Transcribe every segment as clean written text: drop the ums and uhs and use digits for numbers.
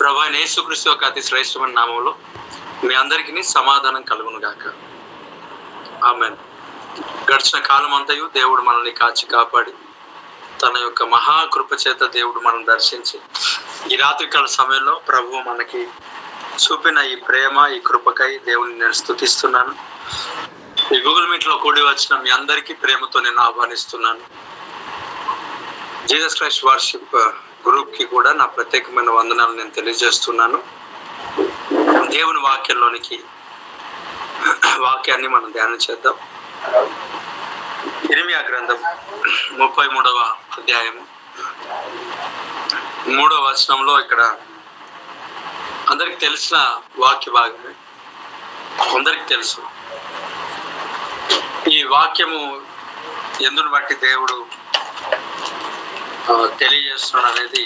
ప్రభు అయిన యేసుక్రీస్తు యొక్క అతి శ్రేష్టమైన నామంలో మీ అందరికీ సమాధానం కలుగును గాక. ఆమేన్. గడిచిన కాలం అంతయు దేవుడు మనల్ని కాచి కాపాడి తన యొక్క మహాకృప చేత దేవుడు మనం దర్శించి ఈ రాత్రికాల సమయంలో ప్రభు మనకి చూపిన ఈ ప్రేమ, ఈ కృపకై దేవుని నేను స్తుతిస్తున్నాను. ఈ గూగుల్ మీట్ లో కూడి వచ్చిన మీ అందరికీ ప్రేమతో నేను ఆహ్వానిస్తున్నాను. జీసస్ క్రైస్ట్ వర్షిప్ గ్రూప్ కి కూడా నా ప్రత్యేకమైన వందనాలు నేను తెలియజేస్తున్నాను. దేవుని వాక్యంలోనికి వాక్యాన్ని మనం ధ్యానం చేద్దాం. ఇర్మియా గ్రంథం 33వ అధ్యాయం 3వ వచనంలో ఇక్కడ అందరికి తెలిసిన వాక్య భాగమే, అందరికి తెలుసు. ఈ వాక్యము ఎందుని బట్టి దేవుడు తెలియజేస్తున్నాడు అనేది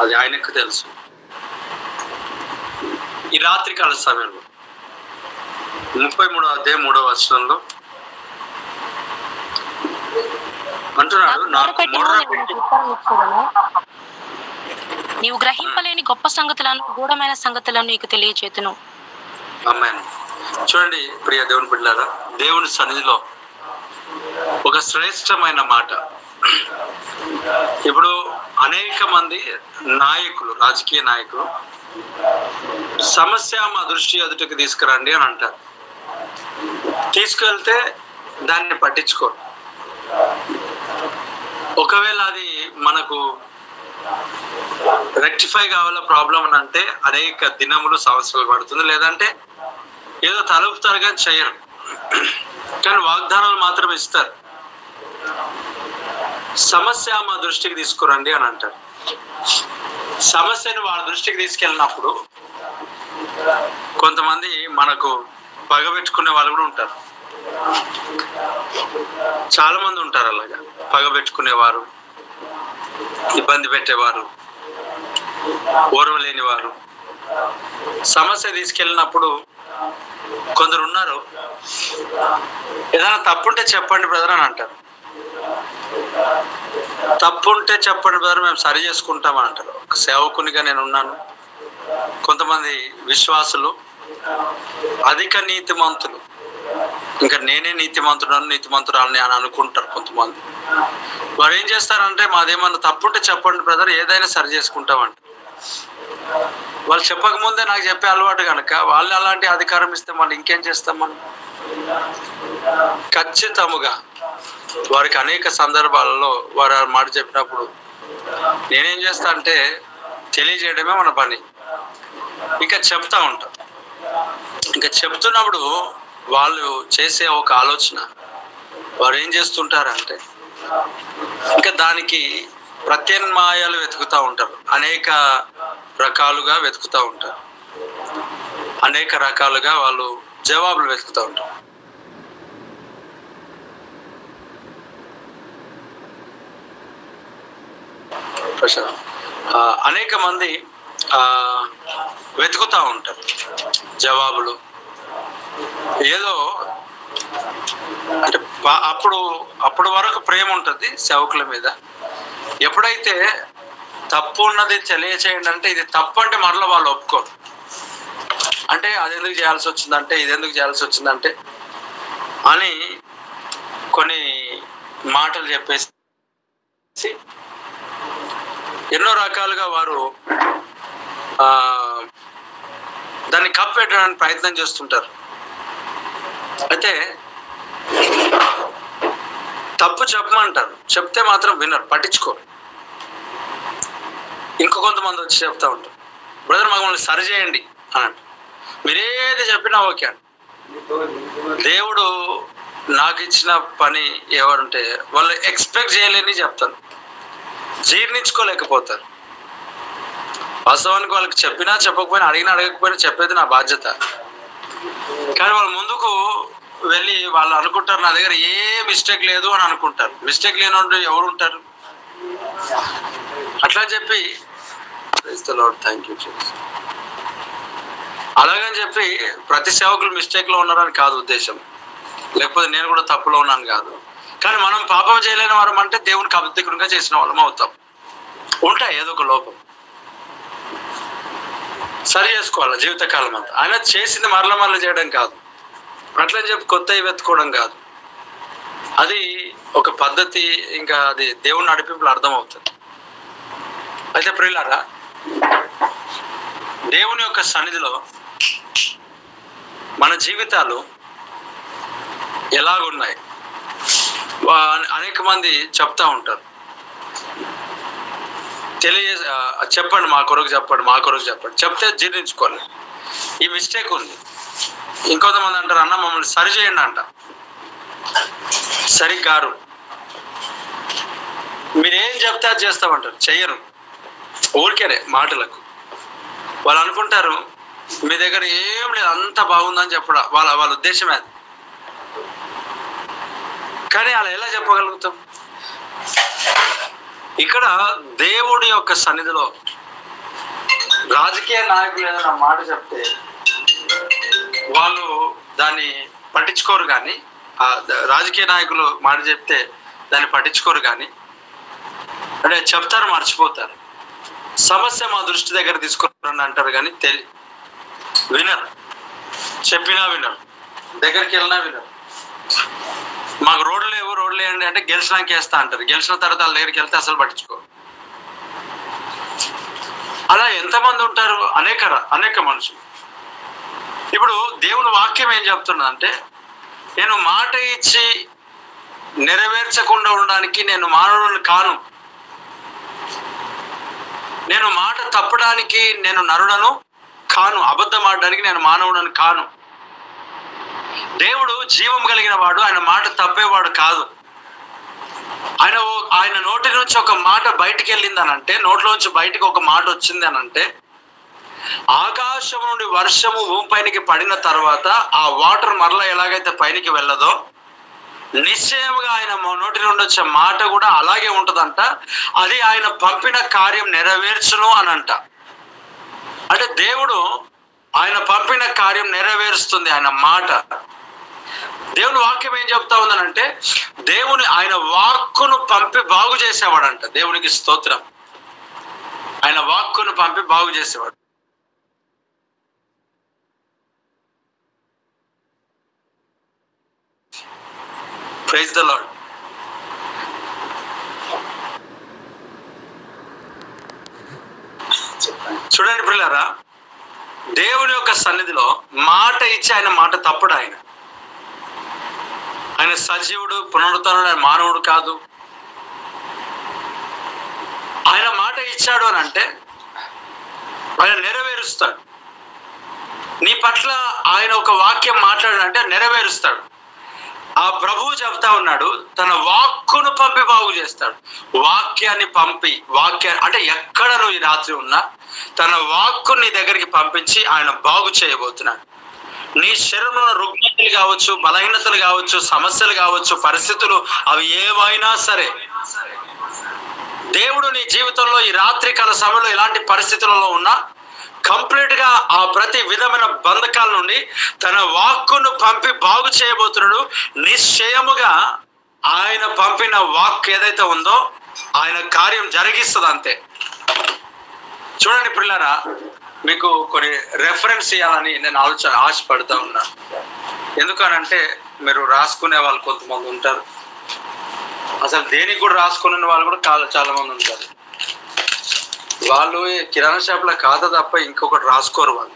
అది ఆయనకు తెలుసు. ఈ రాత్రికాల సమయంలో 33వ అధ్యాయం 3వ వచనంలో అంటున్నాడు, నీవు గ్రహింపలేని గొప్ప సంగతులను, గూఢమైన సంగతులను నీకు తెలియచేతును. ఆమేన్. చూడండి ప్రియ దేవుని బిడ్డలారా, దేవుని సన్నిధిలో ఒక శ్రేష్టమైన మాట. ఇప్పుడు అనేక మంది నాయకులు, రాజకీయ నాయకులు సమస్య మా దృష్టి ఎదుటికి తీసుకురండి అని అంటారు. తీసుకెళ్తే దాన్ని పట్టించుకోరు. ఒకవేళ అది మనకు రెక్టిఫై కావాల ప్రాబ్లం అని అంటే అనేక దినములు, సంవత్సరాలు పడుతుంది. లేదంటే ఏదో తలుపుతారు కానీ చేయరు, కానీ వాగ్దానాలు మాత్రం ఇస్తారు. సమస్య మా దృష్టికి తీసుకురండి అని అంటారు. సమస్యను వాళ్ళ దృష్టికి తీసుకెళ్ళినప్పుడు కొంతమంది మనకు పగబెట్టుకునే వాళ్ళు కూడా ఉంటారు. చాలా మంది ఉంటారు అలాగా, పగబెట్టుకునేవారు, ఇబ్బంది పెట్టేవారు, ఓర్వలేని వారు. సమస్య తీసుకెళ్ళినప్పుడు కొందరు ఉన్నారు, ఏదైనా తప్పుంటే చెప్పండి బ్రదర్ అని అంటారు. తప్పుంటే చెప్పండి బ్రదర్, మేము సరి చేసుకుంటామని అంటారు. ఒక సేవకునిగా నేను ఉన్నాను. కొంతమంది విశ్వాసులు అధిక నీతిమంతులు, ఇంకా నేనే నీతిమంతురాలని అని అనుకుంటారు. కొంతమంది వారు ఏం చేస్తారంటే, మాదేమన్నా తప్పుంటే చెప్పండి బ్రదర్, ఏదైనా సరి చేసుకుంటామంట. వాళ్ళు చెప్పకముందే నాకు చెప్పే అలవాటు కనుక వాళ్ళు అలాంటి అధికారం ఇస్తే మళ్ళీ ఇంకేం చేస్తాం మనం. ఖచ్చితముగా వారికి అనేక సందర్భాలలో వారు ఆ మాట చెప్పినప్పుడు నేనేం చేస్తా అంటే తెలియజేయడమే మన పని. ఇంకా చెప్తా ఉంటాం. ఇంకా చెప్తున్నప్పుడు వాళ్ళు చేసే ఒక ఆలోచన, వారు ఏం చేస్తుంటారంటే ఇంకా దానికి ప్రత్యామ్నాయాలు వెతుకుతూ ఉంటారు. అనేక రకాలుగా వెతుకుతూ ఉంటారు. అనేక రకాలుగా వాళ్ళు జవాబులు వెతుకుతూ ఉంటారు. అనేక మంది వెతుకుతూ ఉంటారు జవాబులు. ఏదో అంటే అప్పుడు వరకు ప్రేమ ఉంటుంది సేవకుల మీద. ఎప్పుడైతే తప్పు ఉన్నది తెలియచేయండి అంటే, ఇది తప్పు అంటే మరలా వాళ్ళు ఒప్పుకోరు. అంటే అది ఎందుకు చేయాల్సి వచ్చిందంటే, ఇది ఎందుకు చేయాల్సి వచ్చిందంటే అని కొన్ని మాటలు చెప్పేసి ఎన్నో రకాలుగా వారు దాన్ని కప్పెట్టడానికి ప్రయత్నం చేస్తుంటారు. అయితే తప్పు చెప్పమంటారు, చెప్తే మాత్రం వినరు, పట్టించుకోరు. ఇంకో కొంతమంది వచ్చి చెప్తా ఉంటారు, బ్రదర్ మమ్మల్ని సరి చేయండి అని. మీరేది చెప్పినా ఓకే అండి. దేవుడు నాకు ఇచ్చిన పని ఎవరంటే వాళ్ళు ఎక్స్పెక్ట్ చేయలేని చెప్తాను, జీర్ణించుకోలేకపోతారు. వాస్తవానికి వాళ్ళకి చెప్పినా చెప్పకపోయినా, అడిగినా అడగకపోయినా చెప్పేది నా బాధ్యత. కానీ వాళ్ళు ముందుకు వెళ్ళి వాళ్ళు అనుకుంటారు నా దగ్గర ఏ మిస్టేక్ లేదు అని అనుకుంటారు. మిస్టేక్ లేని వాళ్ళు ఎవరు ఉంటారు? అట్లా చెప్పి థ్యాంక్ యూ అలాగని చెప్పి ప్రతి సేవకులు మిస్టేక్ లో ఉన్నారని కాదు ఉద్దేశం, లేకపోతే నేను కూడా తప్పులో ఉన్నాను కాదు. కానీ మనం పాపం చేయలేని వారం అంటే దేవునికి అబద్ధకునిగా చేసిన వాళ్ళం అవుతాం. ఉంటాయి ఏదో ఒక లోపం. సరి చేసుకోవాలి జీవితకాలం అంతా. ఆయన చేసింది మరల చేయడం కాదు, అట్లని చెప్పి కొత్తవి వెతుకోవడం కాదు. అది ఒక పద్ధతి, ఇంకా అది దేవుని నడిపింపులు అర్థమవుతుంది. అయితే ప్రియులారా, దేవుని యొక్క సన్నిధిలో మన జీవితాలు ఎలాగున్నాయి అనేక మంది చెప్తా ఉంటారు. చెప్పండి, మా కొరకు చెప్పండి, మా కొరకు చెప్పండి. చెప్తే జీర్ణించుకోండి, ఈ మిస్టేక్ ఉంది. ఇంకొంతమంది అంటారు, అన్న మమ్మల్ని సరి చేయండి అంట. సరిగ్గారు మీరేం చెప్తే అది చేస్తామంటారు, చెయ్యరు. ఊరికేనే మాటలకు. వాళ్ళు అనుకుంటారు మీ దగ్గర ఏం లేదు, అంత బాగుందని చెప్పడం వాళ్ళ ఉద్దేశమే అది. కానీ అలా ఎలా చెప్పగలుగుతాం? ఇక్కడ దేవుడి యొక్క సన్నిధిలో రాజకీయ నాయకులు ఏదైనా మాట చెప్తే వాళ్ళు దాన్ని పట్టించుకోరు. కానీ రాజకీయ నాయకులు మాట చెప్తే దాన్ని పట్టించుకోరు. కానీ అంటే చెప్తారు, మర్చిపోతారు. సమస్య మా దృష్టి దగ్గర తీసుకురండి అంటారు, కానీ వినరు. చెప్పినా వినరు, దగ్గరికి వెళ్ళినా వినరు. మాకు రోడ్లు లేవు, రోడ్లు వేయండి అంటే గెలిచినాక వేస్తా అంటారు. గెలిచిన తర్వాత వాళ్ళ దగ్గరికి వెళ్తే అసలు పట్టించుకోరు. అలా ఎంతమంది ఉంటారు? అనేక మనుషులు. ఇప్పుడు దేవుని వాక్యం ఏం చెప్తున్నదంటే, నేను మాట ఇచ్చి నెరవేర్చకుండా ఉండడానికి నేను మానవుని కాను, నేను మాట తప్పడానికి నేను నరుడను కాను, అబద్ధం ఆడడానికి నేను మానవుడను కాను. దేవుడు జీవం కలిగిన వాడు, ఆయన మాట తప్పేవాడు కాదు. ఆయన నోటి నుంచి ఒక మాట బయటికి వెళ్ళిందనంటే, నోట్లోంచి బయటికి ఒక మాట వచ్చింది అనంటే, ఆకాశం నుండి వర్షము భూమి పైనకి పడిన తర్వాత ఆ వాటర్ మరలా ఎలాగైతే పైనకి వెళ్ళదో, నిశ్చయముగా ఆయన నోటి నుండి వచ్చే మాట కూడా అలాగే ఉంటుందంట. అది ఆయన పంపిన కార్యం నెరవేర్చును అనంట. అంటే దేవుడు ఆయన పంపిన కార్యం నెరవేరుస్తుంది ఆయన మాట. దేవుని వాక్యం ఏం చెప్తా ఉందనంటే, ఆయన వాక్కును పంపి బాగు చేసేవాడంట. దేవునికి స్తోత్రం. ఆయన వాక్కును పంపి బాగు చేసేవాడు. Praise the Lord. చూడండి ప్రియులారా, దేవుని యొక్క సన్నిధిలో మాట ఇచ్చి ఆయన మాట తప్పడు. ఆయన సజీవుడు, పునరుద్ధరణుడు, ఆయన మానవుడు కాదు. ఆయన మాట ఇచ్చాడు అని అంటే ఆయన నెరవేరుస్తాడు. నీ పట్ల ఆయన ఒక వాక్యం మాట్లాడాడంటే నెరవేరుస్తాడు. ఆ ప్రభువు చెప్తా ఉన్నాడు, తన వాక్కును పంపి బాగు చేస్తాడు. వాక్యాన్ని పంపి, అంటే ఎక్కడ నువ్వు ఈ రాత్రి ఉన్నా తన వాక్కు నీ దగ్గరికి పంపించి ఆయన బాగు చేయబోతున్నాడు. నీ శరీరంలో రుగ్మతలు కావచ్చు, బలహీనతలు కావచ్చు, సమస్యలు కావచ్చు, పరిస్థితులు అవి ఏవైనా సరే, దేవుడు నీ జీవితంలో ఈ రాత్రి కాల సమయంలో ఎలాంటి పరిస్థితులలో ఉన్నా కంప్లీట్ గా ఆ ప్రతి విధమైన బంధకాల నుండి తన వాక్కును పంపి బాగు చేయబోతున్నాడు. నిశ్చయముగా ఆయన పంపిన వాక్ ఏదైతే ఉందో ఆయన కార్యం జరిగిస్తుంది అంతే. చూడండి పిల్లరా, మీకు కొన్ని రెఫరెన్స్ ఇవ్వాలని నేను ఆశపడతా ఉన్నా. ఎందుకనంటే మీరు రాసుకునే వాళ్ళు కొంతమంది ఉంటారు, అసలు దేనికి కూడా రాసుకునే వాళ్ళు కూడా చాలా మంది ఉంటారు. వాళ్ళు కిరాణా షాప్లో ఖాతా తప్ప ఇంకొకటి రాసుకోరు వాళ్ళు.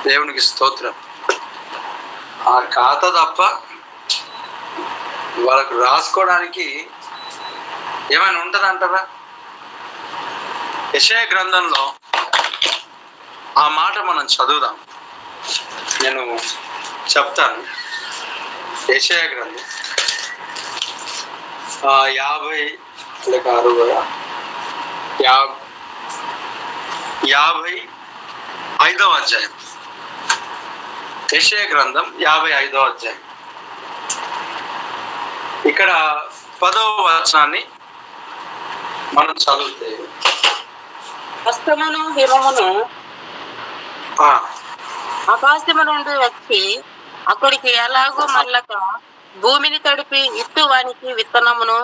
దేవునికి స్తోత్రం. ఆ ఖాతా తప్ప వాళ్ళకు రాసుకోవడానికి ఏమైనా ఉంటుంది అంటారా? యెషయా గ్రంథంలో ఆ మాట మనం చదువుదాం. నేను చెప్తాను. యెషయా గ్రంథం 55వ అధ్యాయం. యెషయా గ్రంథం 55వ అధ్యాయం. ఇక్కడ 10వ వచనాన్ని మనం చదివితే, హస్తమును హిమమును ఆకాశము నుండి వచ్చి అక్కడికి ఎలాగో మళ్ళక భూమిని తడిపి ఇత్తువానికి విత్తనమును,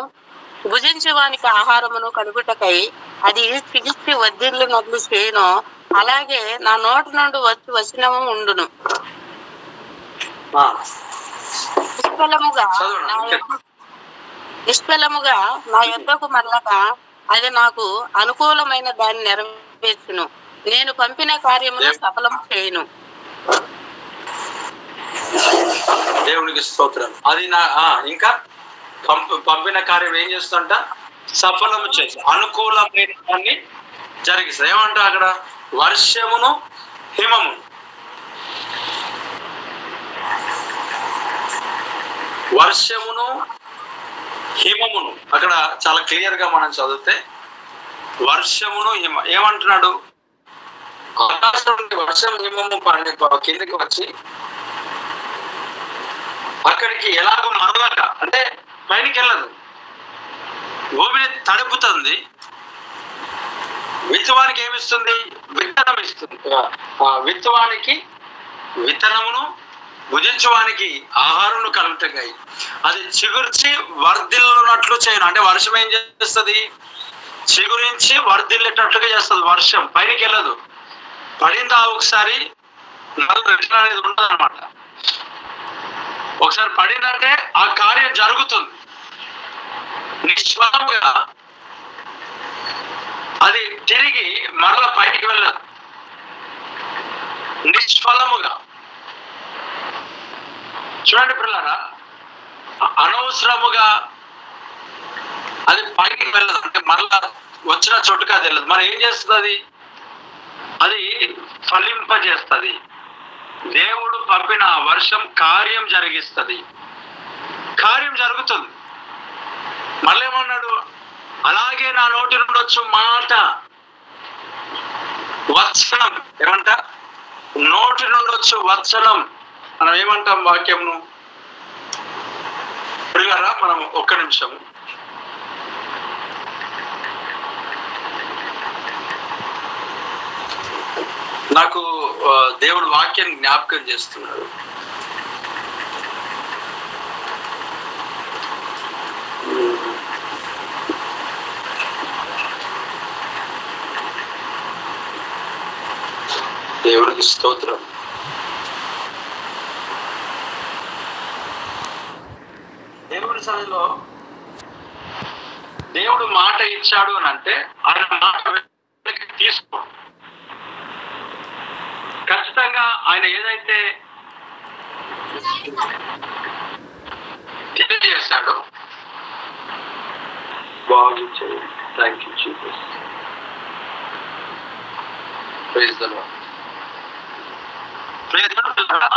భుజించువానికి ఆహారమును కడుగుటకై అది చిగిచ్చి వద్దిల్లు నదులు చేయను. అలాగే నా నోటి నుండి వచ్చి వచనము ఉండును. నిష్ఫలముగా నా యొద్దకు మరలక అది నాకు అనుకూలమైన దాన్ని నెరవేర్చును. నేను పంపిన కార్యమును సఫలము చేయును. దేవునికి స్తోత్రం. అది నా ఇంకా పంపిన కార్యం ఏం చేస్తుంట? సఫలము చేసి అనుకూలమైన దాన్ని జరిగిస్తుంది. ఏమంటా అక్కడ? వర్షమును హిమము. వర్షమును హిమమును అక్కడ చాలా క్లియర్ గా మనం చదివితే వర్షమును ఏమంటున్నాడు? ఆకాశం నుండి వర్షం హిమము కిందకి వచ్చి అక్కడికి ఎలాగో మరలక, అంటే పైనకి వెళ్ళదు, భూమిని తడుపుతుంది. విత్తవానికి ఏమిస్తుంది? విత్తనం ఇస్తుంది. విత్తవానికి విత్తనమును, భుజించడానికి ఆహారమును కలుగుతాయి. అది చిగుర్చి వర్ధిల్లునట్లు చేయను. అంటే వర్షం ఏం చేస్తుంది? చిగురించి వర్ధిల్లేటట్లుగా చేస్తుంది. వర్షం పైనకి వెళ్ళదు, పడిందా ఒకసారి రిటర్న్ అనేది ఉండదు అనమాట. ఒకసారి పడిందంటే ఆ కార్యం జరుగుతుంది. నిష్ఫలముగా అది తిరిగి మరల పైకి వెళ్ళదు. నిష్ఫలముగా చూడండి పిల్లరా, అనవసరముగా అది పైకి వెళ్ళదు. అంటే మరలా వచ్చిన చోటుగా తెలియదు. మరి ఏం చేస్తుంది? అది ఫలింపజేస్తుంది. దేవుడు పంపిన వర్షం కార్యం జరిగిస్తుంది. కార్యం జరుగుతుంది. మళ్ళీ ఏమన్నాడు? అలాగే నా నోటి నుండి వచ్చు మాట, వచనం. ఏమంట? నోటి నుండి వచ్చు వచనం. మనం ఏమంటాం వాక్యంను? పిల్లరా, మనం ఒక్క నిమిషం నాకు దేవుడు వాక్యాన్ని జ్ఞాపకం చేస్తున్నాడు. దేవుడికి స్తోత్రం. దేవుడి సన్నిధిలో దేవుడు మాట ఇచ్చాడు అని అంటే ఆయన మాట తీసుకో. ఖచ్చితంగా ఆయన ఏదైతే తెలియజేశాడో బాగుంది. Thank you Jesus. Praise the Lord.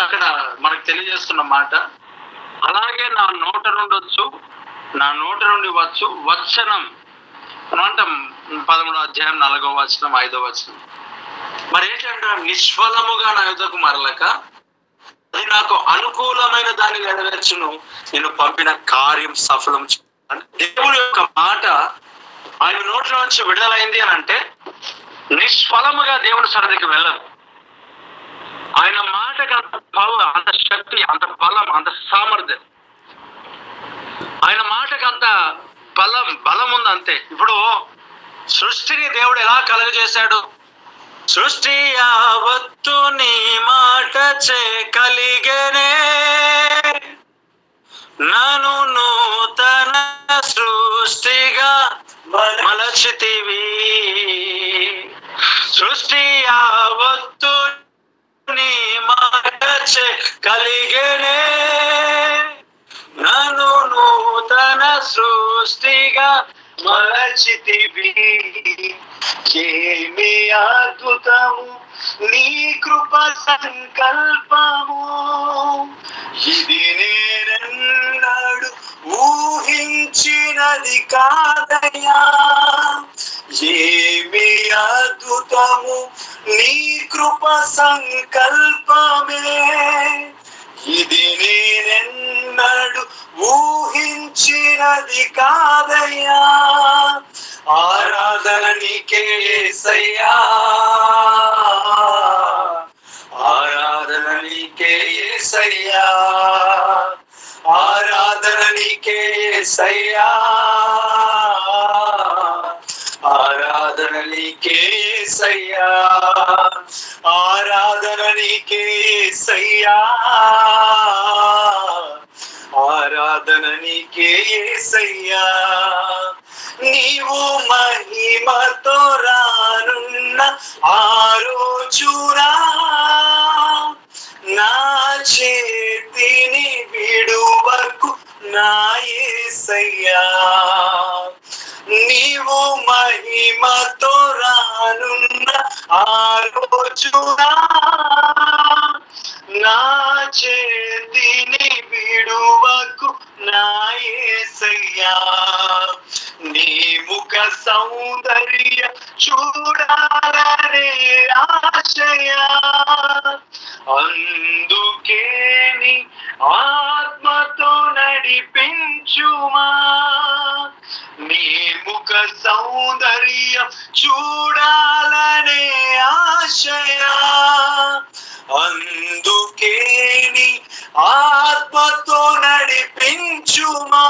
అక్కడ మనకు తెలియజేస్తున్న మాట, అలాగే నా నోట నుండి వచ్చు, నా నోట నుండి వచ్చు వచనం అంటే 13వ అధ్యాయం 4వ వచనం 5వ వచనం. మరి ఏంటంటే నిష్ఫలముగా నా యుద్ధకు మరలక అది నాకు అనుకూలమైన దాన్ని నెరవేర్చును. నేను పంపిన కార్యం సఫలం. దేవుని యొక్క మాట ఆయన నోట్ల నుంచి విడుదలైంది అని అంటే నిష్ఫలముగా దేవుని సన్నిధికి వెళ్ళదు. ఆయన మాటకు అంత పవర్, అంత శక్తి, అంత బలం, అంత సామర్థ్యం. ఆయన మాటకు అంత బలం ఉంది అంతే. ఇప్పుడు సృష్టిని దేవుడు ఎలా కలుగజేశాడు? సృష్టి యావత్తు నీ మాట చే కలిగనే, నన్ను నూతన సృష్టిగా మలచితివి. సృష్టి యావత్తు నీ మాట చే కలిగనే, నన్ను నూతన సృష్టిగా మలచితివి. ఏమి అద్భుతము నీ కృప సంకల్పము, ఇది నేనెన్నడు ఊహించినది కాదయ్యా. ఏమి అద్భుతము నీ కృప సంకల్పమే, ఇది నేనెన్నడు ఊహించినది కాదయ్యా. ఆరాధన నీకే యేసయ్యా, ఆరాధన నీకే యేసయ్యా, ఆరాధన నీకే యేసయ్యా, ఆరాధన ఆరాధన నీకే యేసయ్యా, ఆరాధన నీకే యేసయ్యా, ఆరాధన నీకే యేసయ్యా. నీవు మహిమతో రానున్న ఆ రోజునా నా చేతిని విడువకు నా యేసయ్యా. నీవు మహిమతో రానున్న ఆ రోజునా నా చేతిని విడువకు నా యేసయ్యా. నీ ముఖ సౌందర్య చూడాలనే ఆశయా, అందుకే నీ ఆత్మతో నడిపించుమా. నీ ముఖ సౌందర్యం చూడాలనే ఆశయా, అందుకే నీ ఆత్మతో నడిపించుమా.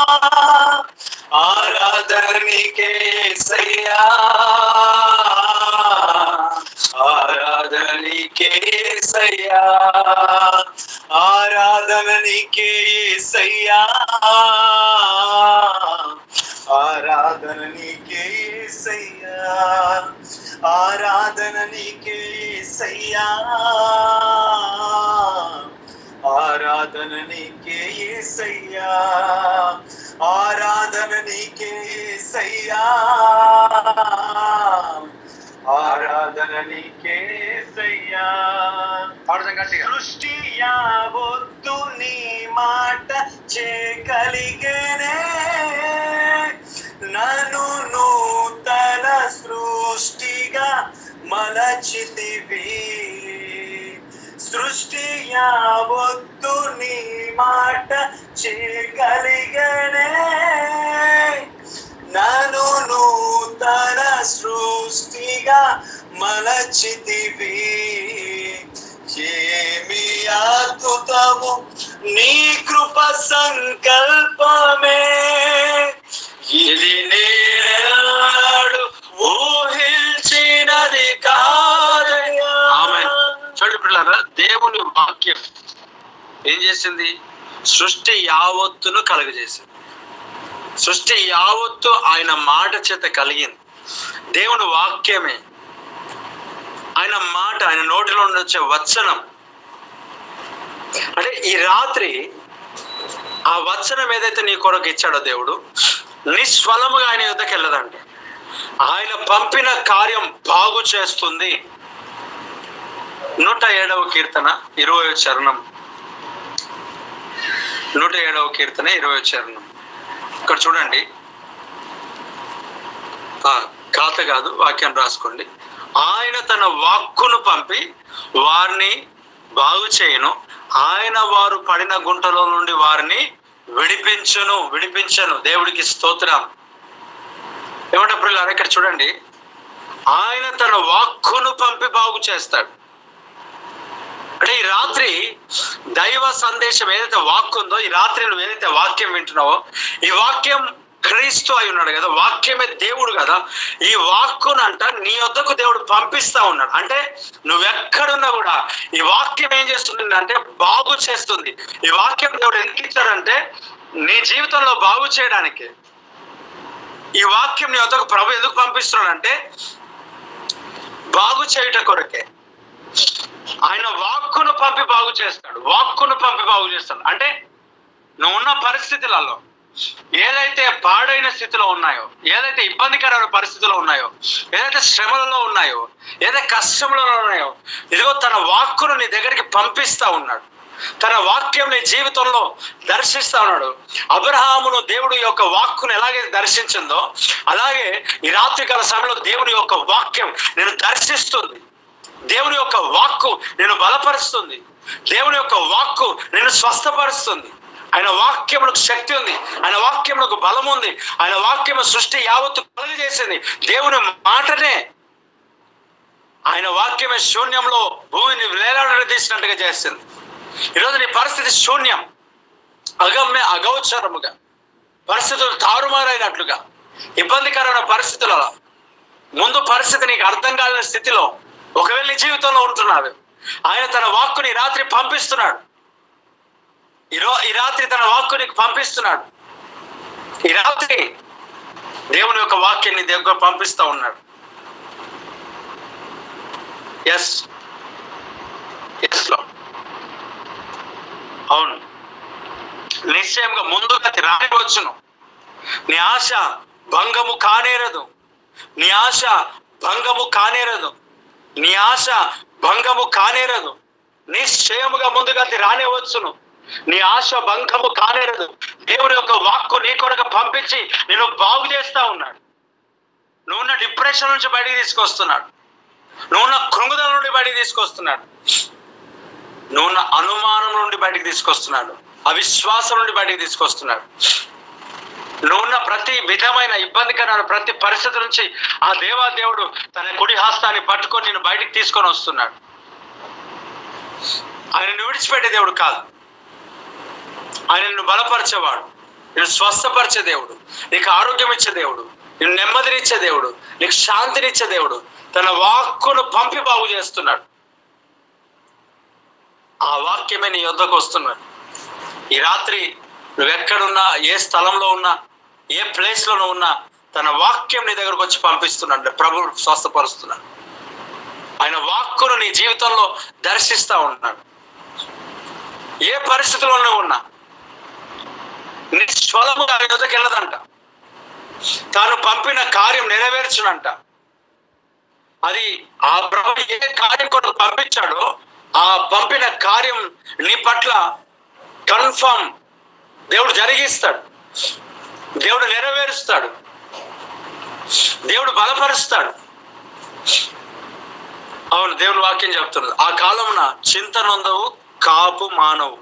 ఆరాధన నీకే యేసయ్యా, ఆరాధన నీకే యేసయ్యా, ఆరాధన నీకే యేసయ్యా, ఆరాధన నీకే యేసయ్యా, ఆరాధన నీకే యేసయ్యా, ఆరాధన నీకే యేసయ్యా, ఆరాధన నీకే యేసయ్యా, ఆరాధన నీకే యేసయ్యా. సృష్టి యావత్తు నీ మాట చేయగలిగేనే, నన్ను నూతన సృష్టిగా మలచితివి. సృష్టి యావత్తు నీ మాట చేయగలిగేనే, నన్ను నూతన సృష్టిగా మలచితివి. ఏమి అద్భుతము నీ కృప సంకల్పమే, ఇది నేనాడు ఊహించినది కాదయ్యా. చూడండి పిల్లరా, దేవుని వాక్యం ఏం చేసింది? సృష్టి యావత్తును కలుగజేసింది. సృష్టి యావత్తు ఆయన మాట చేత కలిగింది. దేవుని వాక్యమే, ఆయన మాట, ఆయన నోటిలో నుండి వచ్చే వచనం. అంటే ఈ రాత్రి ఆ వచనం ఏదైతే నీ కొరకు ఇచ్చాడో దేవుడు, నిస్వలముగా ఆయన యుద్ధకి వెళ్ళదండి. ఆయన పంపిన కార్యం బాగు చేస్తుంది. 107వ కీర్తన 20వ చరణం, 107వ కీర్తన 20వ చరణం. ఇక్కడ చూడండి, ఖాత కాదు, వాక్యం రాసుకోండి. ఆయన తన వాక్కును పంపి వారిని బాగు చేయను, ఆయన వారు పడిన గుంటలో నుండి వారిని విడిపించను. దేవుడికి స్తోత్రం. ఏమంటే పిల్లలు, ఇక్కడ చూడండి, ఆయన తన వాక్కును పంపి బాగు చేస్తాడు. అంటే ఈ రాత్రి దైవ సందేశం ఏదైతే వాక్కు ఉందో, ఈ రాత్రి నువ్వు ఏదైతే వాక్యం వింటున్నావో, ఈ వాక్యం క్రీస్తు అయి ఉన్నాడు కదా, వాక్యమే దేవుడు కదా. ఈ వాక్కునంట నీ వద్దకు దేవుడు పంపిస్తా ఉన్నాడు. అంటే నువ్వెక్కడున్నా కూడా ఈ వాక్యం ఏం చేస్తుంది అంటే బాగు చేస్తుంది. ఈ వాక్యం దేవుడు ఎందుకు ఇచ్చాడంటే నీ జీవితంలో బాగు చేయడానికి. ఈ వాక్యం నీ వద్దకు ప్రభు ఎందుకు పంపిస్తున్నాడంటే బాగు చేయట కొరకే. ఆయన వాక్కును పంపి బాగు చేస్తాడు. వాక్కును పంపి బాగు చేస్తాడు అంటే నువ్వు ఉన్న పరిస్థితులలో ఏదైతే పాడైన స్థితిలో ఉన్నాయో, ఏదైతే ఇబ్బందికరమైన పరిస్థితుల్లో ఉన్నాయో, ఏదైతే శ్రమలలో ఉన్నాయో, ఏదైతే కష్టములలో ఉన్నాయో, ఇదిగో తన వాక్కును నీ దగ్గరికి పంపిస్తా ఉన్నాడు. తన వాక్యం నీ జీవితంలో దర్శిస్తా ఉన్నాడు. అబ్రహామును దేవుడి యొక్క వాక్కును ఎలాగైతే దర్శించిందో, అలాగే ఈ రాత్రికాల సమయంలో దేవుని యొక్క వాక్యం నేను దర్శిస్తుంది. దేవుని యొక్క వాక్కు నేను బలపరుస్తుంది. దేవుని యొక్క వాక్కు నేను స్వస్థపరుస్తుంది. ఆయన వాక్యములకు శక్తి ఉంది. ఆయన వాక్యములకు బలం ఉంది. ఆయన వాక్యము సృష్టి యావత్తు కలుగజేసింది. దేవుని మాటనే, ఆయన వాక్యమే శూన్యంలో భూమిని వేలాడదీసినట్టుగా చేస్తుంది. ఈరోజు నీ పరిస్థితి శూన్యం, అగోచరముగా, పరిస్థితులు తారుమారైనట్లుగా, ఇబ్బందికరమైన పరిస్థితులలో ముందు పరిస్థితి నీకు అర్థం కాని స్థితిలో ఒకవేళ నీ జీవితంలో ఉంటున్నాడు, ఆయన తన వాక్కుని రాత్రి పంపిస్తున్నాడు. ఈ రాత్రి తన వాక్కుని పంపిస్తున్నాడు. ఈ రాత్రి దేవుని యొక్క వాక్యాన్ని దేవుడు పంపిస్తా ఉన్నాడు. ఎస్ ఎస్ లో అవును, నిశ్చయంగా ముందుగా రానివచ్చును. నీ ఆశ భంగము కానేరదు. నీ ఆశ భంగము కానేరదు. నీ ఆశ భంగము కానేరదు. నిశ్చయముగా ముందుగా రానివచ్చును. నీ ఆశ భంగము కానేరదు. దేవుని యొక్క వాక్కు నీ కొరకు పంపించి నేను బాగు చేస్తా ఉన్నాడు. నువ్వున్న డిప్రెషన్ నుంచి బయటికి తీసుకొస్తున్నాడు. నువ్వున్న కృంగుదల నుండి బయటికి తీసుకొస్తున్నాడు. నువ్వున్న అనుమానం నుండి బయటికి తీసుకొస్తున్నాడు. అవిశ్వాసం నుండి బయటికి తీసుకొస్తున్నాడు. నువ్వున్న ప్రతి విధమైన ఇబ్బందికరమైన ప్రతి పరిస్థితి నుంచి ఆ దేవాదేవుడు తన కుడి హస్తాన్ని పట్టుకొని నేను బయటికి తీసుకొని వస్తున్నాడు. ఆయనను విడిచిపెట్టే దేవుడు కాదు, ఆయనను బలపరిచేవాడు, నేను స్వస్థపరిచే దేవుడు, నీకు ఆరోగ్యం ఇచ్చే దేవుడు, నేను నెమ్మదినిచ్చే దేవుడు, నీకు శాంతినిచ్చే దేవుడు. తన వాక్కును పంపి బాగు చేస్తున్నాడు. ఆ వాక్యమే నీ యొద్దకు వస్తున్నాడు. ఈ రాత్రి నువ్వెక్కడున్నా, ఏ స్థలంలో ఉన్నా, ఏ ప్లేస్లో నువ్వు ఉన్నా, తన వాక్యం నీ దగ్గరకు వచ్చి పంపిస్తున్నాడు. ప్రభు స్వస్థపరుస్తున్నాడు. ఆయన వాక్కును నీ జీవితంలో దర్శిస్తా ఉన్నాడు. ఏ పరిస్థితిలో నువ్వు ఉన్నా నిష్ఫలముగా ఆయన యొద్దకు వెళ్ళదంట. తాను పంపిన కార్యం నెరవేర్చునంట. అది ఆ ప్రభు ఏ కార్యం కొరకు పంపించాడో ఆ పంపిన కార్యం నీ పట్ల కన్ఫర్మ్ దేవుడు జరిగిస్తాడు. దేవుడు నెరవేరుస్తాడు. దేవుడు బలపరుస్తాడు. అవును, దేవుడు వాక్యం చెప్తున్నది. ఆ కాలమున చింత నొందవు కాపు మానవు.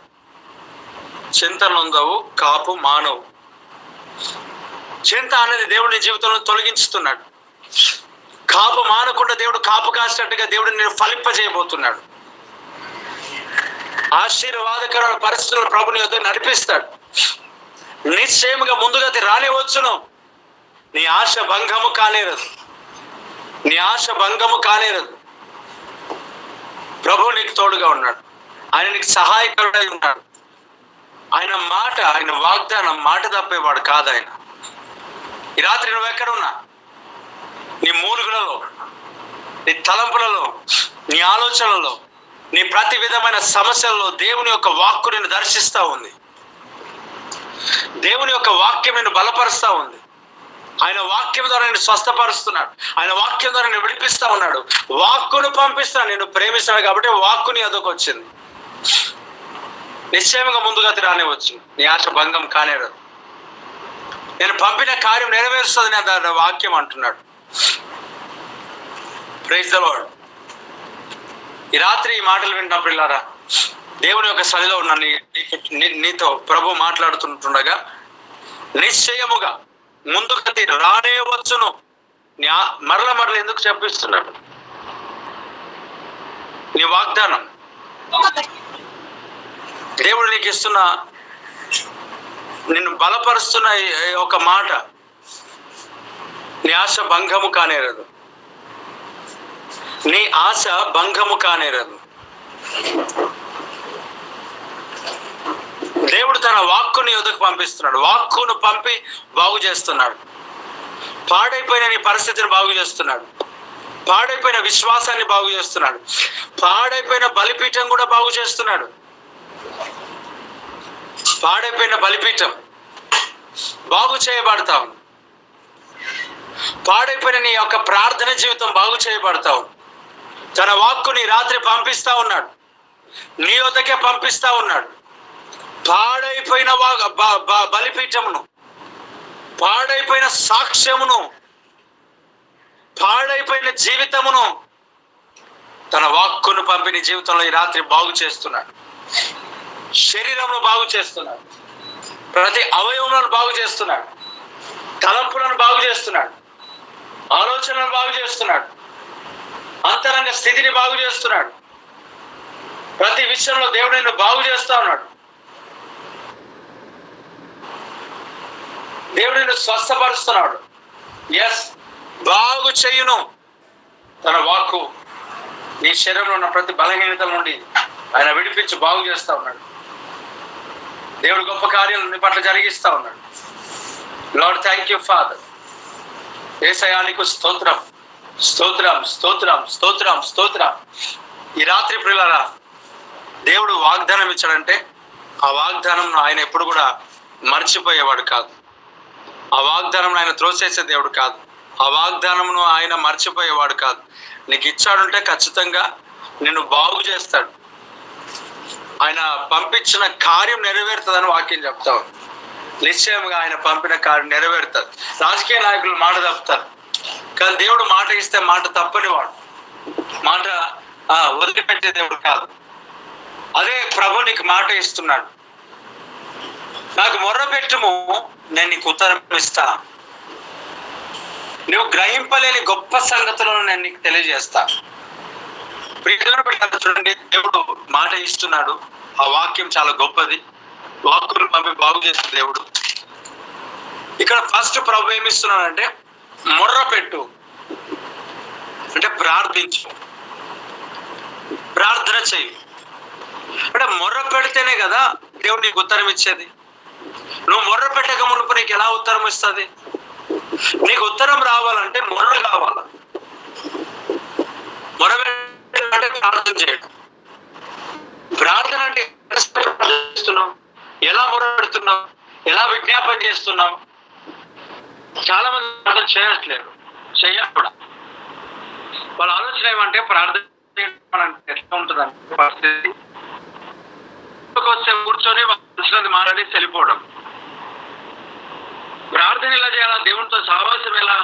చింత నొందవు కాపు మానవు. చింత అనేది దేవుడి జీవితంలో తొలగించుతున్నాడు. కాపు మానకుండా దేవుడు కాపు కాసినట్టుగా దేవుడు నేను ఫలింపజేయబోతున్నాడు. ఆశీర్వాదకరమైన పరిస్థితులను ప్రభుని యొద్దకు నడిపిస్తాడు. నిశ్చయముగా ముందుగా రానివచ్చును. నీ ఆశ భంగము కానేరదు. నీ ఆశ భంగము కానేరదు. ప్రభు నీకు తోడుగా ఉన్నాడు. ఆయన నీకు సహాయకరుడై ఉన్నాడు. ఆయన మాట, ఆయన వాగ్దానం మాట తప్పేవాడు కాదు ఆయన. ఈ రాత్రి నువ్వు ఎక్కడున్నా, నీ మూలుగులలో, నీ తలంపులలో, నీ ఆలోచనలలో, నీ ప్రతి విధమైన సమస్యలలో దేవుని యొక్క వాక్కు నిన్ను దర్శిస్తూ ఉంది. దేవుని యొక్క వాక్యం నిన్ను బలపరుస్తూ ఉంది. ఆయన వాక్యం ద్వారా నేను స్వస్థపరుస్తున్నాడు. ఆయన వాక్యం ద్వారా నేను విడిపిస్తా ఉన్నాడు. వాక్కును పంపిస్తాను. నేను ప్రేమిస్తాను కాబట్టి వాక్కుని అదొక వచ్చింది. నిశ్చయంగా ముందుగా రానివచ్చు. నీ ఆశ భంగం కానేరదు. నేను పంపిన కార్యం నెరవేరుస్తుంది నా వాక్యం అంటున్నాడు. Praise the Lord. ఈ రాత్రి ఈ మాటలు వింటున్నప్పుడు ఇలారా దేవుని యొక్క సన్నిధిలో ఉన్న నీతో ప్రభు మాట్లాడుతుంటుండగా నిశ్చయముగా ముందుకు రానే వచ్చును. మరల ఎందుకు చెప్పిస్తున్నాడు? నీ వాగ్దానం దేవుడు నీకు ఇస్తున్న, నిన్ను బలపరుస్తున్న ఒక మాట, నీ ఆశ భంగము కానేరదు. నీ ఆశ భంగము కానేరదు. దేవుడు తన వాక్కుని యొద్దకు పంపిస్తున్నాడు. వాక్కును పంపి బాగు చేస్తున్నాడు. పాడైపోయిన నీ పరిస్థితిని బాగు చేస్తున్నాడు. పాడైపోయిన విశ్వాసాన్ని బాగు చేస్తున్నాడు. పాడైపోయిన బలిపీఠం కూడా బాగు చేస్తున్నాడు. పాడైపోయిన బలిపీఠం బాగు చేయబడతావు. పాడైపోయిన నీ యొక్క ప్రార్థన జీవితం బాగు చేయబడతావు. తన వాక్కుని రాత్రి పంపిస్తా ఉన్నాడు. నీ వద్దకే పంపిస్తా ఉన్నాడు. పాడైపోయిన బలిపీఠమును, పాడైపోయిన సాక్ష్యమును, పాడైపోయిన జీవితమును తన వాక్కును పంపి నీ జీవితంలో ఈ రాత్రి బాగు చేస్తున్నాడు. శరీరమును బాగు చేస్తున్నాడు. ప్రతి అవయవములను బాగు చేస్తున్నాడు. తలంపులను బాగు చేస్తున్నాడు. ఆలోచనలను బాగు చేస్తున్నాడు. అంతరంగ స్థితిని బాగు చేస్తున్నాడు. ప్రతి విషయంలో దేవుడు నిన్ను బాగు చేస్తా ఉన్నాడు. దేవుడు నిన్ను స్వస్థపరుస్తున్నాడు. ఎస్, బాగు చేయును. తన వాక్కు నీ శరీరంలో ఉన్న ప్రతి బలహీనతల నుండి ఆయన విడిపించి బాగు చేస్తా ఉన్నాడు. దేవుడు గొప్ప కార్యాలు నీ పట్ల జరిగిస్తా ఉన్నాడు. Lord thank you Father. యేసయ్యా నీకు స్తోత్రం, స్తోత్రం, స్తోత్రం, స్తోత్రం, స్తోత్రం. ఈ రాత్రి ప్రియులారా, దేవుడు వాగ్దానం ఇచ్చాడంటే ఆ వాగ్దానం ఆయన ఎప్పుడు కూడా మర్చిపోయేవాడు కాదు. ఆ వాగ్దానం ఆయన త్రోసేసే దేవుడు కాదు. ఆ వాగ్దానంను ఆయన మర్చిపోయేవాడు కాదు. నీకు ఇచ్చాడుంటే ఖచ్చితంగా నిన్ను బాగు చేస్తాడు. ఆయన పంపించిన కార్యం నెరవేరుతుందని వాక్యం చెప్తావు. నిశ్చయంగా ఆయన పంపిన కార్యం నెరవేరుతుంది. రాజకీయ నాయకులు మాట తప్పుతారు, కానీ దేవుడు మాట ఇస్తే మాట తప్పని వాడు, మాట వదిలిపెట్టే దేవుడు కాదు. అదే ప్రభు నీకు మాట ఇస్తున్నాడు. నాకు మొర్ర పెట్టుము, నేను నీకు ఉత్తరం ఇస్తా. నువ్వు గ్రహింపలేని గొప్ప సంగతులను నేను నీకు తెలియజేస్తా. చూడండి, దేవుడు మాట ఇస్తున్నాడు. ఆ వాక్యం చాలా గొప్పది. వాక్కును పంపి బాగు చేసే దేవుడు. ఇక్కడ ఫస్ట్ ప్రభు ఏమిస్తున్నాడంటే మొర్ర పెట్టు, అంటే ప్రార్థించు, ప్రార్థన చెయ్యి. అంటే మొర్ర పెడితేనే కదా దేవుడు నీకు ఉత్తరం ఇచ్చేది. నువ్వు మొర్ర పెట్టక మునుపు నీకు ఎలా ఉత్తరం ఇస్తుంది? నీకు ఉత్తరం రావాలంటే మొర్ర కావాలి. మొర్ర పెట్టాలంటే ప్రార్థన చేయడం. ప్రార్థన అంటే చేస్తున్నావు, ఎలా మొర్ర పెడుతున్నావు, ఎలా విజ్ఞాపన చేస్తున్నావు. చాలా మంది ప్రార్థన చేయట్లేదు, చెయ్యాలి కూడా. వాళ్ళ ఆలోచన ఏమంటే ప్రార్థన ఎట్లా ఉంటుందంటే పరిస్థితి కూర్చొని వచ్చినది మారని వెళ్ళిపోవడం. ప్రార్థన ఎలా చేయాలా? దేవునితో సహవాసం ఎలా?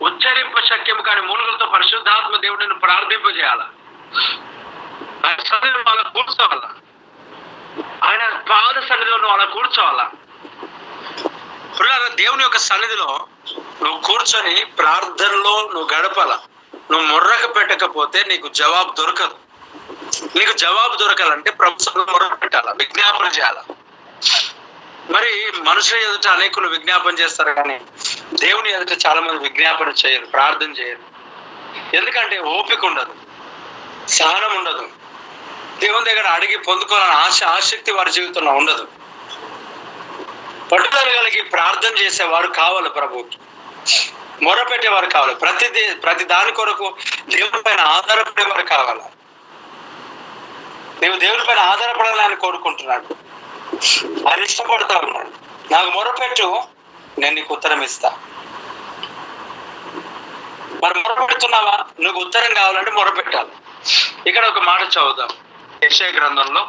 ఉచ్చరింప శక్యం కాని మూలుగులతో పరిశుద్ధాత్మ దేవుడిని ప్రార్థింపజేయాల. ఆయన సన్నిధిలో వాళ్ళ కూర్చోవాలా, ఆయన పాద సన్నిధిలో వాళ్ళ కూర్చోవాలా. దేవుని యొక్క సన్నిధిలో నువ్వు కూర్చొని ప్రార్థనలో నువ్వు గడపాల. నువ్వు మొర్రక పెట్టకపోతే నీకు జవాబు దొరకదు. నీకు జవాబు దొరకాలంటే ప్రభుత్వం మొర్ర పెట్టాలా, విజ్ఞాపన చేయాల. మరి మనుషుల ఎదుట అనేకులు విజ్ఞాపన చేస్తారు, కానీ దేవుని ఎదుట చాలా మంది విజ్ఞాపన చేయరు, ప్రార్థన చేయరు. ఎందుకంటే ఓపిక ఉండదు, సహనం ఉండదు. దేవుని దగ్గర అడిగి పొందుకోవాలని ఆసక్తి వారి జీవితంలో ఉండదు. పట్టుదల కలిగి ప్రార్థన చేసేవారు కావాలి, ప్రభుకి మొర పెట్టేవారు కావాలి. ప్రతి దాని కొరకు దేవుని పైన ఆధారపడేవారు కావాలి. నీవు దేవుని పైన ఆధారపడాలని కోరుకుంటున్నాడు, ఆయన ఇష్టపడతా ఉన్నాడు. నాకు మొరపెట్టు, నేను నీకు ఉత్తరం ఇస్తా. మరి మొరపెడుతున్నావా? నువ్వు ఉత్తరం కావాలంటే మొరపెట్టాలి. ఇక్కడ ఒక మాట చదువుదాం. యెషయా గ్రంథంలో